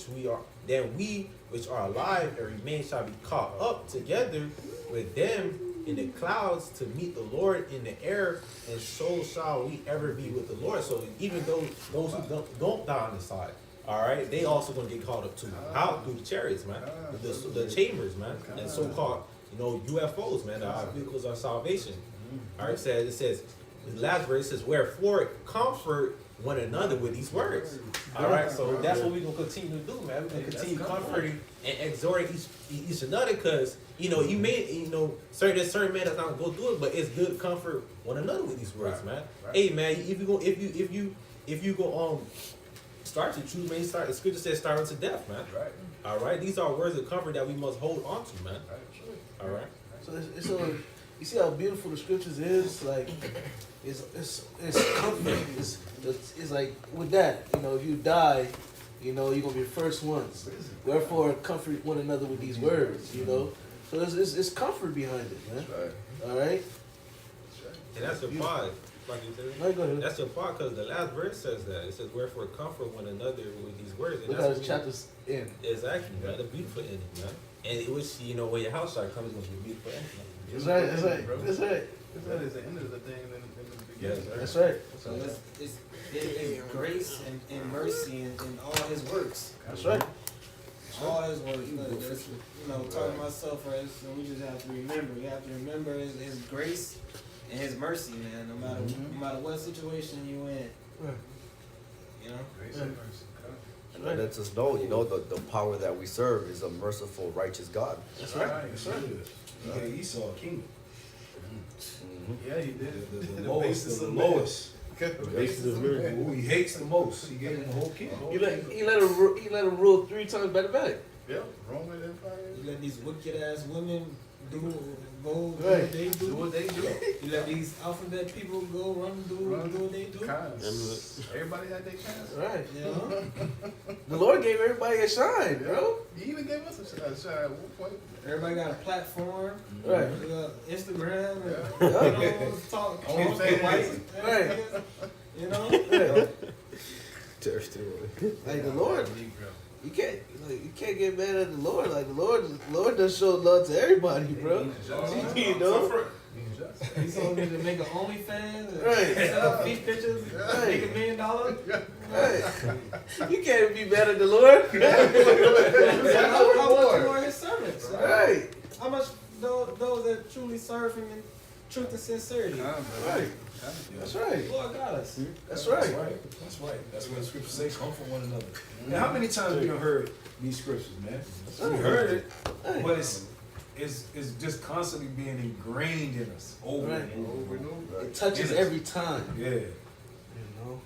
S4: which are alive and remain shall be caught up together with them in the clouds to meet the Lord in the air, and so shall we ever be with the Lord." So even though those who don't die on the side, all right, they also gonna get caught up too. How? Through the chariots, man, the chambers, man, and so-called UFOs, man, our vehicles of salvation. All right, it says the last verse says, "Wherefore comfort one another with these words." All right, so that's what we're gonna continue to do, man. We're gonna continue comforting and exhorting each another, because you may certain man that's not gonna go through it, but it's good to comfort one another with these words, man. Hey man, if you go start to choose, man, the scripture says start unto death, man.
S9: Right.
S4: All right, these are words of comfort that we must hold on to, man. All right.
S3: So you see how beautiful the scriptures is. Like, it's comfort. It's like with that. If you die, you're gonna be the first ones. Wherefore, comfort one another with these words. So it's comfort behind it, man. All right.
S4: And that's the part, like you said.
S3: No, go ahead.
S4: That's your part, because the last verse says that. It says, "Wherefore comfort one another with these words." And
S3: Look
S4: that's
S3: how this chapter's in.
S4: Exactly, man. The beautiful ending, man. And it was, when your house shall come, it's going to be a beautiful ending.
S3: That's right. That's right. That's right.
S9: That is the end of the thing in the
S4: Yes,
S9: beginning.
S4: sir.
S3: That's right.
S1: So it's grace and mercy in all his works.
S3: That's right.
S1: All his works. Talking myself, right? So we just have to remember. We have to remember his grace and his mercy, man. No matter what situation you in.
S9: Grace and mercy.
S6: And that lets us know, the power that we serve is a merciful, righteous God.
S7: That's right. That's right. He gave Esau a kingdom.
S9: Yeah, he did.
S7: The lowest. The lowest.
S10: The basis of miracle.
S7: Who he hates the most. He gave him the whole kingdom.
S3: He let him rule 3 times back to back.
S9: Yeah, Roman Empire.
S1: You let these wicked ass women do what they do.
S9: Do what they do.
S1: You let these alphabet people go do what they do.
S9: Kinds. Everybody had their kinds.
S3: Right.
S1: Yeah.
S3: The Lord gave everybody a shine, bro.
S9: He even gave us a shot at one point.
S1: Everybody got a platform.
S3: Right.
S1: You got Instagram. Talk
S9: Only thing
S1: white.
S3: Right.
S1: Yeah.
S3: Like the Lord, you can't get mad at the Lord. Like the Lord does show love to everybody, bro.
S1: He told me to make an OnlyFans.
S3: Right.
S1: Set up feet pictures.
S3: Right.
S1: Make $1 million.
S3: Right. You can't be mad at the Lord.
S1: How much you are his servants?
S3: Right.
S1: How much those that truly serve him in truth and sincerity?
S3: Right. That's right.
S1: Lord got us.
S3: That's right.
S7: That's right. That's what the scriptures say. Comfort one another. And how many times we done heard these scriptures, man? We heard it, but is just constantly being ingrained in us over
S3: Right.
S7: and over and over.
S3: It touches
S7: In us.
S3: every time.
S7: Yeah,
S3: You know.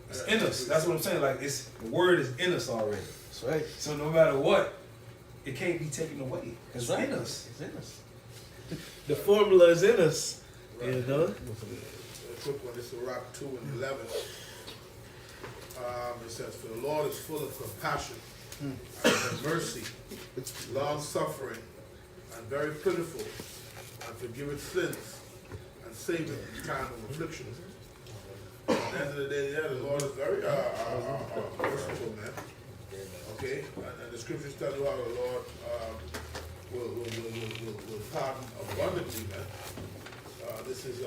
S7: it's in us. That's what I'm saying. Like it's the word is in us already.
S3: That's right.
S7: So no matter what, it can't be taken away. It's
S3: That's right.
S7: in us.
S3: It's in us. The formula is in us. You know.
S9: A quick one, this is Rock 2:11. It says, "For the Lord is full of compassion and of mercy, long suffering, and very pitiful, and forgiveth sins, and saveth in time of affliction." At the end of the day, yeah, the Lord is very merciful, man. Okay, and the scriptures tell you how the Lord will pardon abundantly, man. This is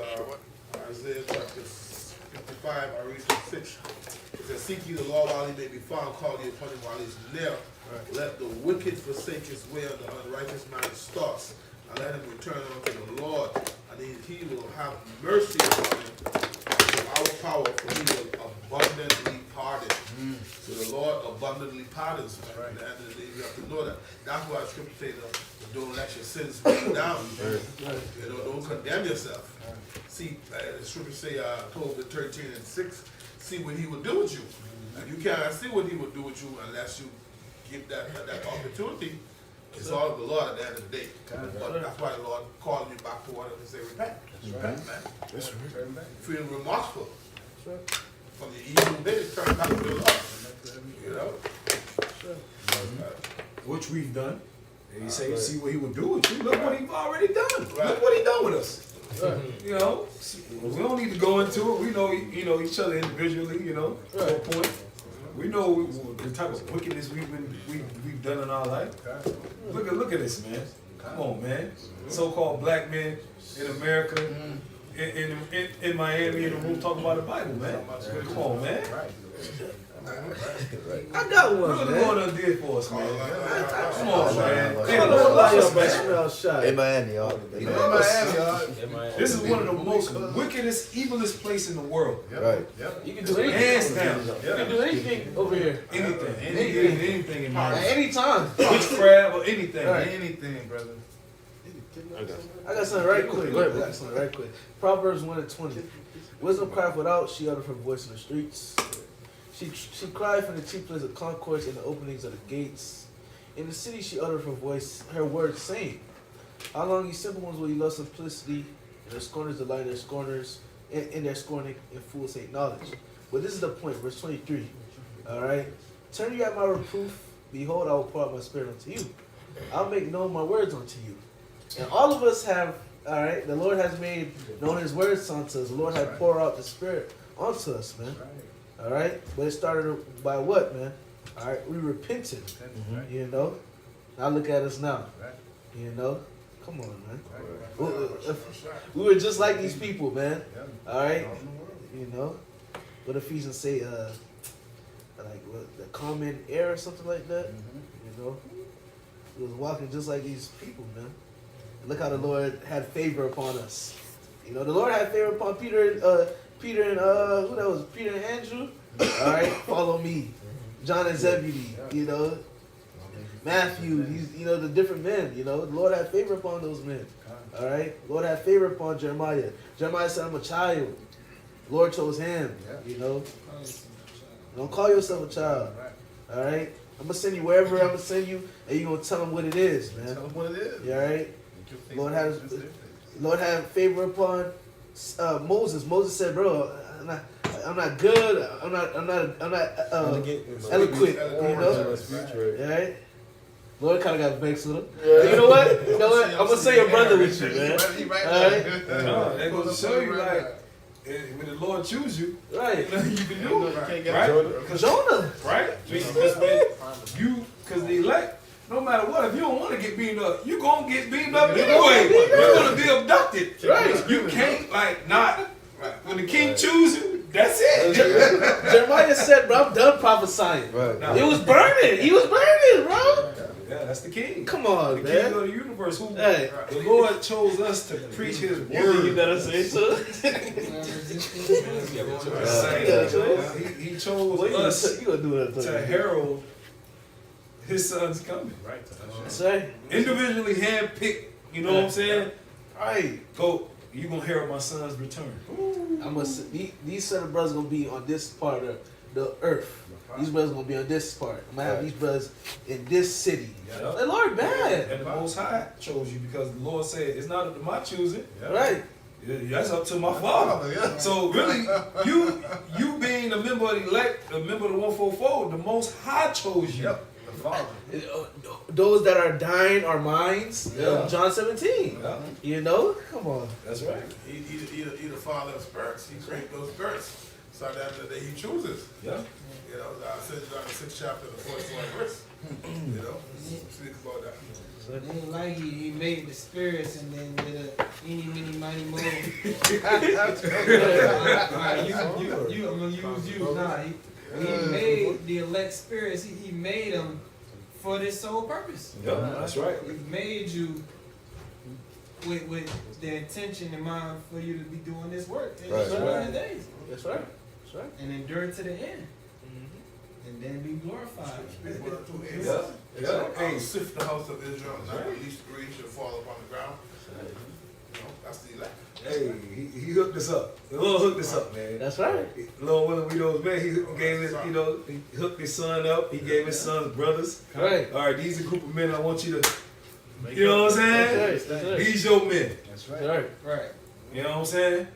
S9: Isaiah chapter 55, I read from 6. It says, "Seek ye the Lord while he may be found, call ye upon him while he is near. Let the wicked forsake his way, and the unrighteous man his thoughts, and let him return unto the Lord, and he will have mercy upon him. From our power, for he will abundantly pardon." So the Lord abundantly pardons, man. At the end of the day, you have to know that. That's why the scripture says, don't let your sins weigh you down. You know, don't condemn yourself. See, the scripture say, Proverbs 13:6, see what he will do with you. And you cannot see what he will do with you unless you give that opportunity. It's all of the Lord at the end of the day. But that's why the Lord calling you back to what he say, repent. Repent, man.
S10: That's right.
S9: Feel remorseful. From your evil ways, turn back to the Lord. You know?
S7: Which we've done. And he say, see what he would do with you. Look what he's already done.
S9: Right.
S7: Look what he done with us. You know, we don't need to go into it. We know, each other individually. You know, to a point. We know the type of wickedness we've done in our life. Look at this, man. Come on, man. So-called black men in America, in Miami, in the room talking about the Bible, man. Come on, man.
S3: I got one,
S7: Look what the
S3: man.
S7: Lord done did for us, man. Come on, man.
S3: I
S7: Hey,
S3: don't
S7: the Lord
S3: know why
S7: loves us,
S3: y'all
S7: man.
S3: smell shot.
S6: In Miami, y'all.
S7: He loves us.
S4: In my
S7: This is one of the most wickedest, evilest place in the world.
S6: Right.
S3: You can do anything.
S7: Hands down.
S3: You can do anything over here.
S7: Anything in
S3: At
S7: Miami.
S3: any time.
S7: Witchcraft or anything.
S3: Right.
S2: Anything, brother.
S3: I got something right quick. I got something right quick. Proverbs 1:20. Wisdom crieth without, she uttered her voice in the streets. She cried from the chief place of concourse and the openings of the gates. In the city she uttered her voice, her words, saying, "How long, ye simple ones, will ye love simplicity, and their scorners delight in their scorners, in their scorning, and fools hate knowledge." But this is the point, verse 23. Alright? "Turn you at my reproof, behold, I will pour out my spirit unto you. I'll make known my words unto you." And all of us have, alright, the Lord has made known his words unto us. The Lord has poured out the spirit onto us, man. Alright? But it started by what, man? Alright, we repented. You know? Now look at us now. You know? Come on, man. We were just like these people, man. Alright? You know? What Ephesians say, like what, the common air or something like that? You know? We was walking just like these people, man. Look how the Lord had favor upon us. You know, the Lord had favor upon Peter and who that was? Peter and Andrew. All right, follow me. John and Zebedee. You know, Matthew. The different men. You know, the Lord had favor upon those men. All right, Lord had favor upon Jeremiah. Jeremiah said, "I'm a child." The Lord chose him. You know, don't call yourself a child. All right, I'm gonna send you wherever I'm gonna send you, and you're gonna tell them what it is, man.
S2: Tell them what it is.
S3: You all right? Lord had favor upon Moses. Moses said, "Bro, I'm not good. I'm not eloquent. You know, all right?" Lord kind of got vexed with him. You know what? I'm gonna say a brother with you, man. All right?
S7: No, they gonna show you like when the Lord choose you,
S3: Right?
S7: you can do it, right?
S3: Jonah.
S7: Right? Because the elect, no matter what, if you don't want to get beamed up, you gonna get beamed up anyway. You're gonna be abducted.
S3: Right.
S7: You can't when the king chooses you, that's it.
S3: Jeremiah said, "Bro, I'm done prophesying."
S6: Right.
S3: It was burning. He was burning, bro.
S7: Yeah, that's the king.
S3: Come on,
S7: The
S3: man.
S7: king of the universe. Who
S3: Hey.
S7: the Lord chose us to preach His word.
S3: You gotta say so.
S7: He chose us
S3: You gonna do that
S7: to herald His Son's coming.
S3: That's right.
S7: Individually handpicked You know what I'm saying?
S3: Right.
S7: Go. You gonna herald my son's return.
S3: These set of brothers gonna be on this part of the earth. These brothers gonna be on this part. I'm gonna have these brothers in this city.
S7: Yeah.
S3: The Lord bad.
S7: And the Most High chose you because the Lord said it's not up to my choosing.
S3: Right.
S7: That's up to my Father.
S9: Yeah.
S7: So really, you being a member of the elect, a member of the 144, the Most High chose you.
S9: Yep. The Father.
S3: Those that are dying are minds.
S7: Yeah.
S3: John 17.
S7: Yeah.
S3: You know? Come on.
S7: That's right.
S9: He the Father of spirits. He created those spirits. So at the end of the day, He chooses.
S7: Yeah.
S9: You know, I said John the 6th chapter, the 44th verse. You know, speak about that.
S1: It ain't like he made the spirits and then did a eeny, meeny, miny, moe. Alright, you, I'm gonna use you. Nah, he made the elect spirits. He made them for this sole purpose.
S7: Yeah, that's right.
S1: He made you with the intention in mind for you to be doing this work in
S6: Right.
S1: the last days
S3: That's right. That's right.
S1: and endure to the end, and then be glorified.
S7: Yeah. Yeah.
S9: I will sift the house of Israel, not at least three shall fall upon the ground. You know, that's the elect.
S7: Hey, he hooked us up. The Lord hooked us up, man.
S3: That's right.
S7: Lord willing, we those men. He gave his, he hooked his son up. He gave his son's brothers.
S3: Right.
S7: All right, these are a group of men I want you to, you know what I'm saying?
S3: That's right. That's right.
S7: These your men.
S3: That's right.
S1: Right.
S7: You know what I'm saying?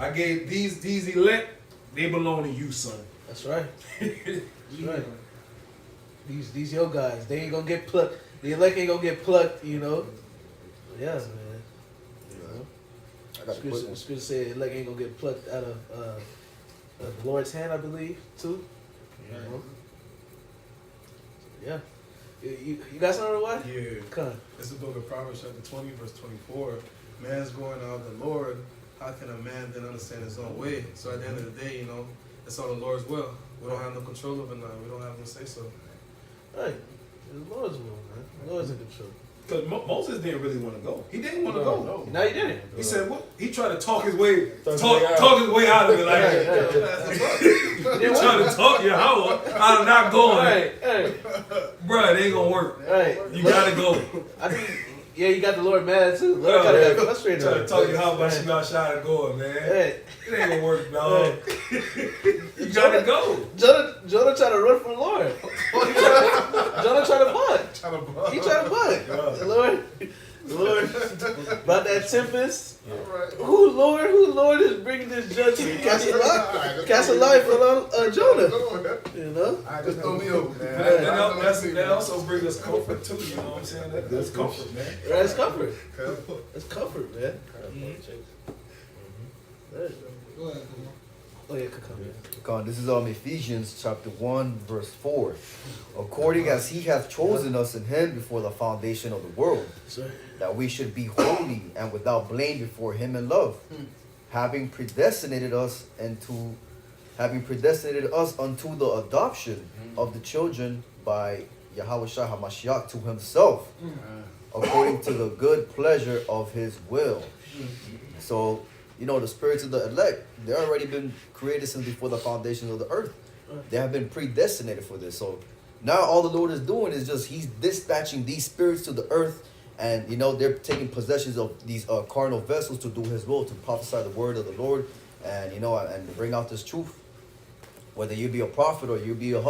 S7: I gave these elect, they belong to you, son.
S3: That's right. That's right. These your guys, they ain't gonna get plucked. The elect ain't gonna get plucked, you know. Yeah, man. You know.
S6: I got a quick one.
S3: Scripture say the elect ain't gonna get plucked out of the Lord's hand, I believe, too. You know? Yeah. You got something to what?
S2: Yeah.
S3: Come on.
S2: It's the book of Proverbs chapter 20, verse 24. Man's going out of the Lord. How can a man then understand his own way? So at the end of the day, you know, it's all the Lord's will. We don't have no control over nothing. We don't have no say so.
S3: Right. It's the Lord's will, man. The Lord's in control.
S7: Because Moses didn't really want to go. He didn't want to go.
S2: No.
S3: Now you did it.
S7: He said, "What?" He tried to talk his way,
S10: Talk
S7: talk his way out of it. Like,
S3: Right,
S7: he trying to talk your how out of not going.
S3: Right, right,
S7: Bruh, it ain't gonna work.
S3: right.
S7: You gotta go.
S3: I think, yeah, you got the Lord mad too. Lord kind of got frustrated.
S7: Trying to talk you how about you got shot at going, man.
S3: Hey,
S7: It ain't gonna work, dog. You gotta go.
S3: Jonah tried to run from the Lord. Jonah tried to butt. He tried to butt.
S7: Yeah.
S3: The Lord brought that tempest.
S9: Alright.
S3: Who Lord is bringing this judgment? Cast a life on Jonah. You know?
S9: Alright, just throw me over, man.
S7: That also brings us comfort too, you know what I'm saying? That's comfort, man.
S3: That's comfort. That's comfort, man. Right.
S1: Go ahead,
S3: Oh yeah, come here.
S6: God, this is Ephesians chapter 1, verse 4. According as he hath chosen us in him before the foundation of the world,
S3: Sorry.
S6: that we should be holy and without blame before him in love, having predestinated us unto the adoption of the children by Yahweh Shai HaMashiach to himself, according to the good pleasure of his will. So, you know, the spirits of the elect, they've already been created since before the foundations of the earth. They have been predestinated for this. So now all the Lord is doing is just he's dispatching these spirits to the earth, and you know they're taking possessions of these carnal vessels to do his will, to prophesy the word of the Lord, and you know, and to bring out this truth. Whether you be a prophet or you be a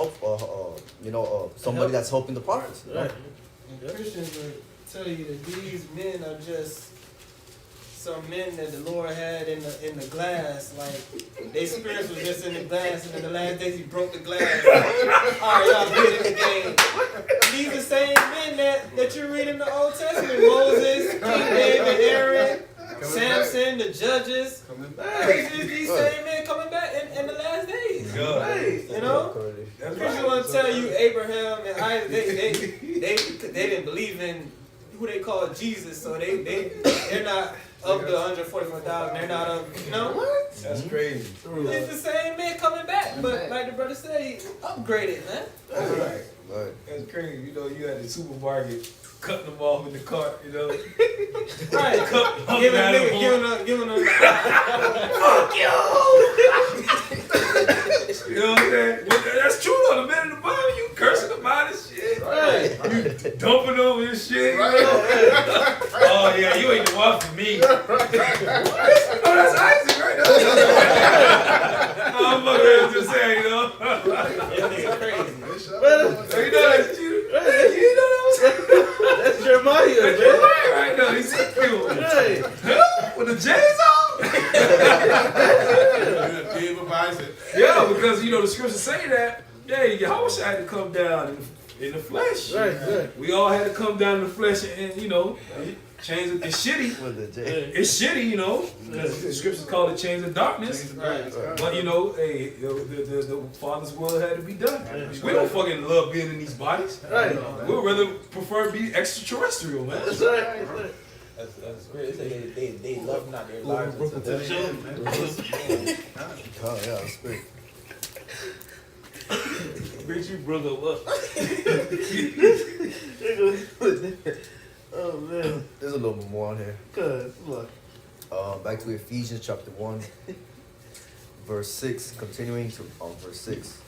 S6: somebody that's helping the prophets. You know?
S3: Right.
S1: And Christians will tell you that these men are just some men that the Lord had in the glass, like their spirits was just in the glass, and in the last days he broke the glass. Alright, y'all get in the game. These the same men that you read in the Old Testament. Moses, King David, Aaron, Samson, the judges. These same men coming back in the last days.
S3: Right.
S1: You know? Christians want to tell you Abraham and Isaac, they didn't believe in who they call Jesus, so they're not of the 144,000. They're not of, you know? What?
S7: That's crazy.
S1: It's the same man coming back, but like the brother said, he upgraded, man.
S7: That's right.
S6: Right.
S7: That's crazy. You know, you at the supermarket cutting them off in the cart, you know.
S1: Right.
S7: Cut
S1: Giving them
S7: fuck you! You know what I'm saying? But that's true though. The man in the Bible, you cursing them out and shit.
S1: Right.
S7: You dumping them and shit.
S9: Right.
S8: Oh yeah, you ain't the one for me. Oh, that's Isaac right there. I'm fucking just saying, you know.
S1: That nigga crazy.
S8: You know that's you. You know that
S3: That's Jeremiah,
S8: was
S3: man.
S8: right now. He's Ezekiel.
S3: Hey.
S8: With the J's on.
S9: David Isaac.
S8: Yeah, because you know the scriptures say that. Yeah, Yahweh had to come down in the flesh.
S3: Right.
S8: We all had to come down in the flesh, and you know, change it. It's shitty.
S6: With the J.
S8: It's shitty, you know. The scriptures call it chains of darkness. But you know, hey, the Father's will had to be done. We don't fucking love being in these bodies.
S3: Right.
S8: We'd rather prefer to be extraterrestrial, man.
S3: That's right.
S11: That's great. They love not their lives.
S6: Oh yeah, that's great.
S3: Bitch, you broke up. Oh man.
S6: There's a little bit more on here.
S3: Cuz, look.
S6: Back to Ephesians chapter 1, verse 6, continuing to verse 6.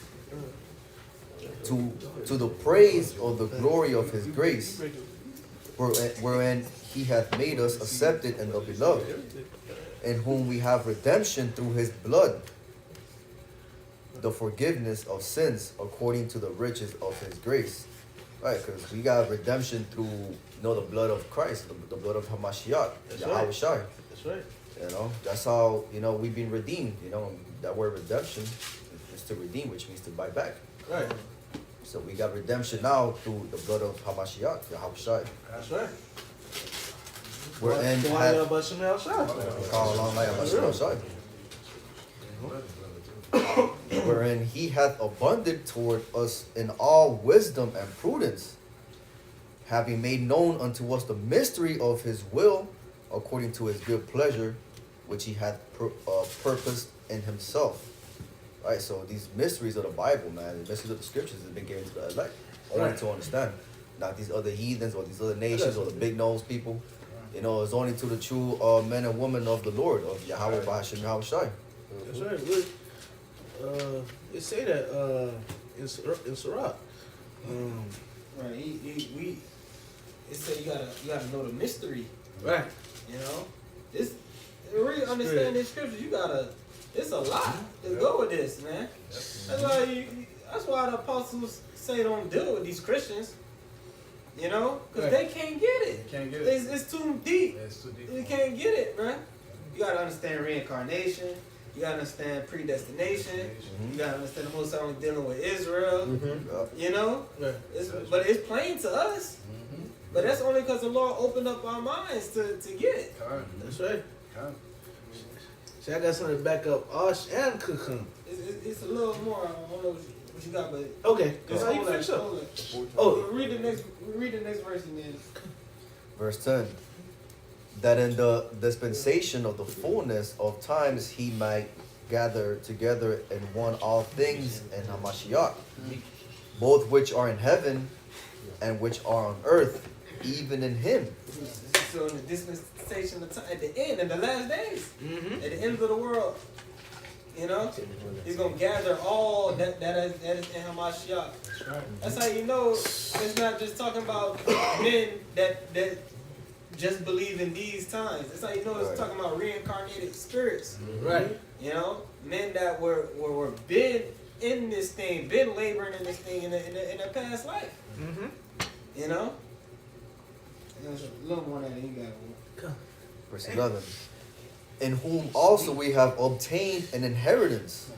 S6: To the praise of the glory of his grace, wherein he hath made us accepted in the beloved, in whom we have redemption through his blood, the forgiveness of sins according to the riches of his grace. Right, because we got redemption through, the blood of Christ, the blood of Hamashiach, Yahweh Shai.
S3: That's right.
S6: That's how, we've been redeemed. That word redemption is to redeem, which means to buy back.
S3: Right.
S6: So we got redemption now through the blood of Hamashiach, Yahweh Shai.
S3: That's right.
S6: Wherein wherein he hath abundant toward us in all wisdom and prudence, having made known unto us the mystery of his will, according to his good pleasure, which he hath purposed in himself. Right, so these mysteries of the Bible, man, the mysteries of the scriptures have been given to the elect, only to understand. Not these other heathens or these other nations or the big nose people. It's only to the true men and women of the Lord, of Yahweh Bahashim Yahweh Shai.
S3: That's right. Look, they say that in Sirach.
S1: Right. It say you gotta know the mystery.
S3: Right.
S1: This to really understand this scripture, it's a lot to go with this, man. That's why the apostles say don't deal with these Christians. Because they can't get it. It's too deep.
S8: Yeah, it's too deep.
S1: You can't get it, man. You gotta understand reincarnation. You gotta understand predestination. You gotta understand the Most High only dealing with Israel. But it's plain to us. But that's only because the Lord opened up our minds to get it.
S3: That's right. See, I got something to back up Osh and Kukum.
S1: It's a little more. I don't know what you got, but
S3: okay. That's how you finish up.
S1: Read the next verse and then.
S6: Verse 10. That in the dispensation of the fullness of times he might gather together in one all things in Hamashiach, both which are in heaven and which are on earth, even in him.
S1: So in the dispensation of time, at the end, in the last days, at the end of the world, he's gonna gather all that is in Hamashiach.
S8: That's right.
S1: That's how you know it's not just talking about men that just believe in these times. That's how you know it's talking about reincarnated spirits.
S3: Right.
S1: Men that were been in this thing, been laboring in this thing in their past life. There's a little more that you got.
S6: Verse 11. In whom also we have obtained an inheritance,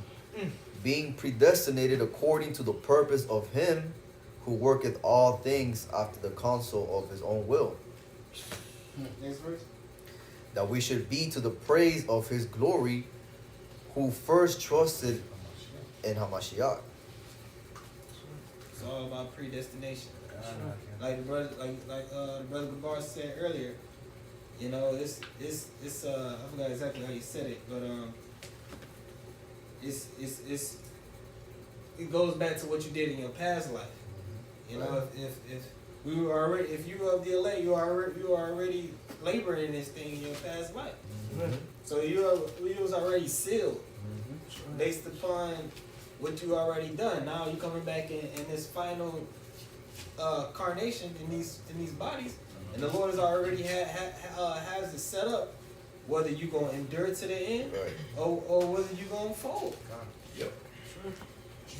S6: being predestinated according to the purpose of him who worketh all things after the counsel of his own will.
S1: Next verse.
S6: That we should be to the praise of his glory, who first trusted in Hamashiach.
S1: It's all about predestination. Like the brother Gabar said earlier, it's I forgot exactly how you said it, but it goes back to what you did in your past life. If you were of the elect, you are already laboring in this thing in your past life. So you was already sealed based upon what you already done. Now you coming back in this final carnation in these bodies. And the Lord has already has it set up, whether you gonna endure to the end,
S6: Right.
S1: or whether you gonna fold.
S9: Yep.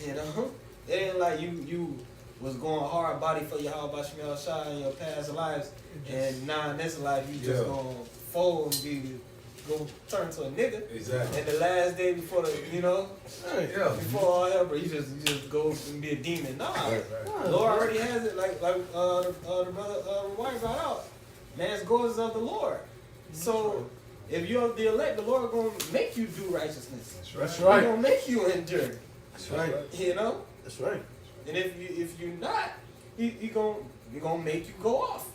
S1: You know, it ain't like you was going hard body for your how about Shemel Shah in your past lives, and now in this life you just gonna fold and go turn to a nigga.
S7: Exactly.
S1: And the last day before the
S7: Yeah.
S1: before all ever, you just go and be a demon. Nah, the Lord already has it. Like the brother White brought out, man's goal is of the Lord. So if you're of the elect, the Lord gonna make you do righteousness.
S3: That's right.
S1: He gonna make you endure.
S3: That's right.
S1: You know.
S3: That's right.
S1: And if you're not, he gonna make you go off.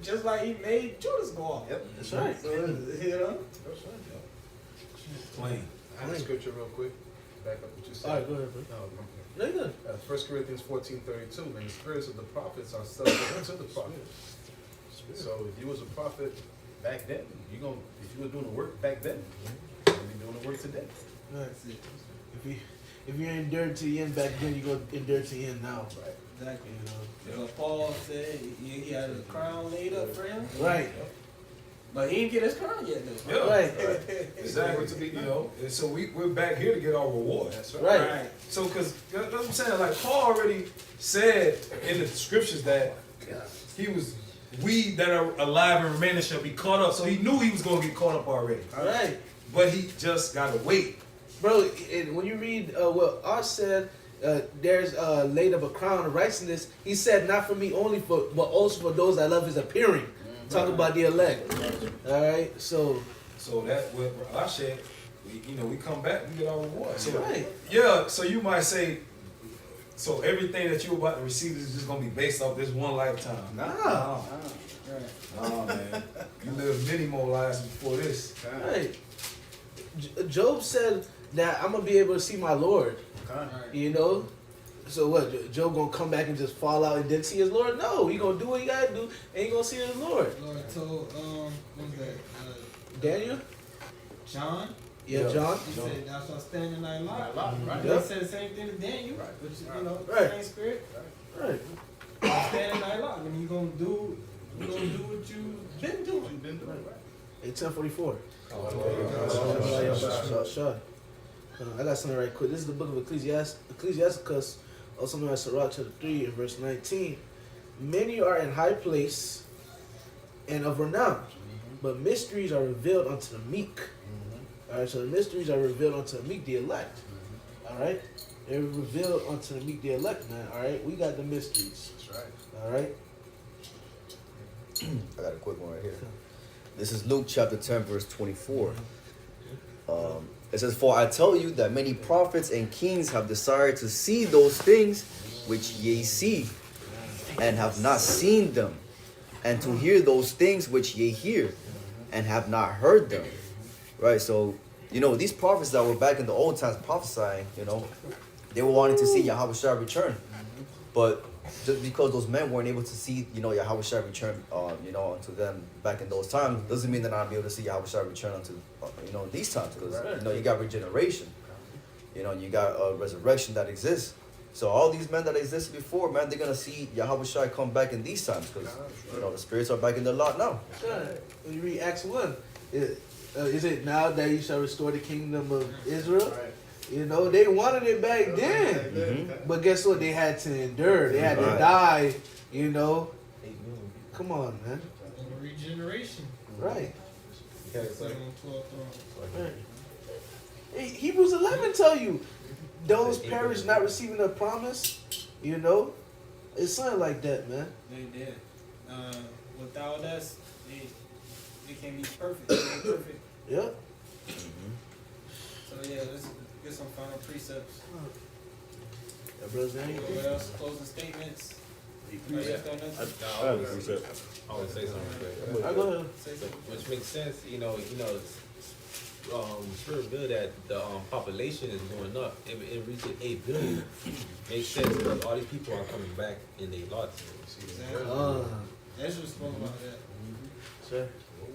S1: Just like he made Judas go off.
S8: Yep.
S3: That's right.
S1: So, you know.
S7: Plain.
S8: I have a scripture real quick. Back up what you said.
S3: All right, go ahead, bro. No, you're good.
S8: 1 Corinthians 14:32, and the spirits of the prophets are subject to the prophets. So if you was a prophet back then, if you were doing the work back then, you'll be doing the work today.
S1: That's it.
S3: If you endured to the end back then, you go endure to the end now.
S8: Right.
S1: Exactly. You know. Paul said he had a crown laid up for him.
S3: Right.
S1: But he didn't get his crown yet though.
S7: Yeah.
S3: Right.
S7: Exactly. To be, and so we're back here to get our reward.
S8: That's
S3: Right.
S7: So, because that's what I'm saying, like Paul already said in the scriptures that we that are alive and remaining shall be caught up. So he knew he was going to get caught up already.
S3: All right.
S7: But he just got to wait.
S3: Bro, and when you read what Art said, there's laid up a crown of righteousness. He said, not for me only, but also for those that love his appearing. Talk about the elect. All right, so
S7: that what I said, we come back, we get our reward. So
S3: right.
S7: Yeah, so you might say, so everything that you're about to receive is just gonna be based off this one lifetime.
S3: Nah.
S7: Nah, man. You live many more lives before this.
S3: Right. Job said that I'm gonna be able to see my Lord. You know. So what? Job gonna come back and just fall out and then see his Lord? No, he gonna do what he gotta do, and he gonna see his Lord.
S1: Lord told what was that?
S3: Daniel.
S1: John.
S3: Yeah, John.
S1: He said, "Thou shalt stand in thy lot."
S8: Right.
S1: He said the same thing to Daniel.
S8: Right.
S1: Which is,
S3: Right.
S1: same spirit.
S3: Right.
S1: Stand in thy lot, and you gonna do what you've been doing.
S3: Hey, 10:44.
S8: Oh,
S3: Sure. I got something right quick. This is the book of Ecclesiasticus, also known as Sirach chapter 3 and verse 19. Many are in high place and of renown, but mysteries are revealed unto the meek. All right, so the mysteries are revealed unto the meek, the elect. All right, they're revealed unto the meek, the elect, man. All right, we got the mysteries.
S8: That's right.
S3: All right.
S6: I got a quick one right here. This is Luke chapter 10, verse 24. It says, "For I tell you that many prophets and kings have desired to see those things which ye see, and have not seen them, and to hear those things which ye hear, and have not heard them." Right? So, these prophets that were back in the old times prophesying, they were wanting to see Yahweh Shai return. But just because those men weren't able to see, Yahweh Shai return, unto them back in those times, doesn't mean they're not be able to see Yahweh Shai return unto, these times. Because, you got regeneration. You got a resurrection that exists. So all these men that existed before, man, they're going to see Yahweh Shai come back in these times. Because, the spirits are back in their lot now.
S3: When you read Acts 1, is it now that you shall restore the kingdom of Israel? They wanted it back then. But guess what? They had to endure. They had to die, Come on, man.
S1: Regeneration.
S3: Right.
S8: Yeah, it's like,
S3: Right. Hey, Hebrews 11 tell you, those perish not receiving the promise, It's something like that, man.
S1: They did. Without us, they can't be perfect. They ain't perfect.
S3: Yep.
S1: So yeah, let's get some final precepts.
S3: Yeah, brothers, man.
S1: What else? Closing statements.
S4: Yeah.
S10: I have a precept.
S4: I would say something quick.
S3: I go ahead.
S1: Say something.
S4: Which makes sense, Spirit revealed that the population is going up. It reached 8 billion. Makes sense because all these people are coming back in their lots.
S1: Ezra spoke about that.
S3: Sure.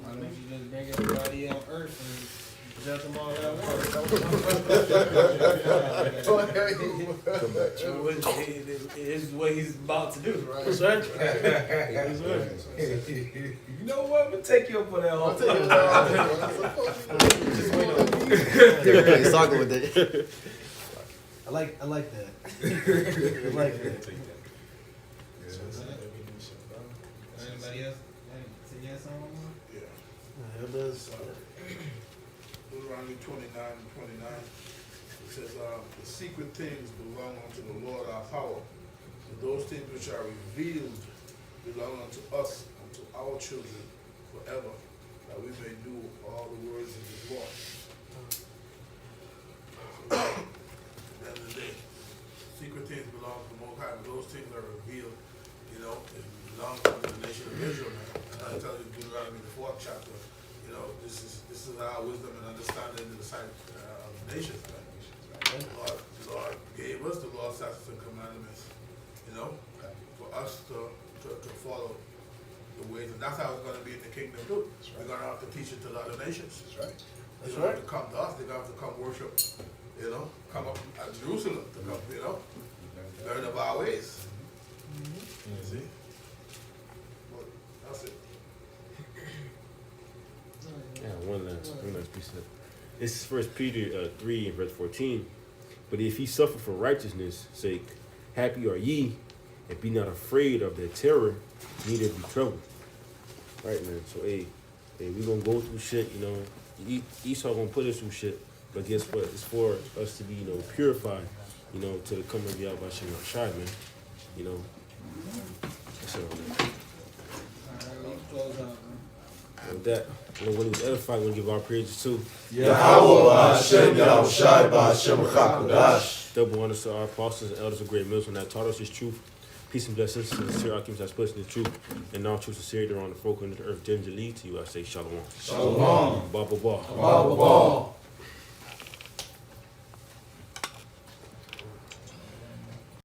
S1: I know you just bring everybody on earth and Judge them all at once. It's what he's about to do.
S3: That's right.
S1: That's right.
S8: You know what? I'm gonna take you up on that
S2: I'll
S8: whole
S2: take it down.
S6: They're really talking with it.
S3: I like that. I like that.
S1: Anybody else? Say yes on one?
S9: Yeah.
S3: It does.
S9: Deuteronomy 29:29. It says, the secret things belong unto the Lord our power. And those things which are revealed belong unto us, unto our children forever, that we may do all the words of his law. So, at the end of the day, secret things belong to the Most High, but those things are revealed, you know, it belongs to the nation of Israel, man. And I tell you, Deuteronomy, the 4th chapter, you know, this is our wisdom and understanding in the sight of the nations, man. The Lord gave us the law, statutes, and commandments, you know, for us to follow the ways, and that's how it's going to be in the kingdom too. We're going to have to teach it to the other nations. That's right. They're going to have to come to us. They're going to have to come worship, you know, come up at Jerusalem to come, you know, learn of our ways. You see? But that's it.
S10: Yeah, one last piece of it. This is 1 Peter 3 and verse 14. But if ye suffer for righteousness' sake, happy are ye, and be not afraid of their terror, neither be troubled. Right, man. So, hey, we gonna go through shit, you know. Esau gonna put us through shit, but guess what? It's for us to be, you know, purified, you know, to the coming of Yahweh Shai, man. You know. So, with that, when he was edified, we're gonna give our praises too.
S12: Yahweh Hashem Yahushai B'Hashem Chakudash.
S10: Double honors to our apostles and elders of great mills that taught us this truth. Peace and blessings to the sincere alchemists that split the truth and all true sincerity around the folk under the earth. Gingerly to you, I say shalom.
S12: Shalom.
S10: Ba ba ba.
S12: Ba ba ba.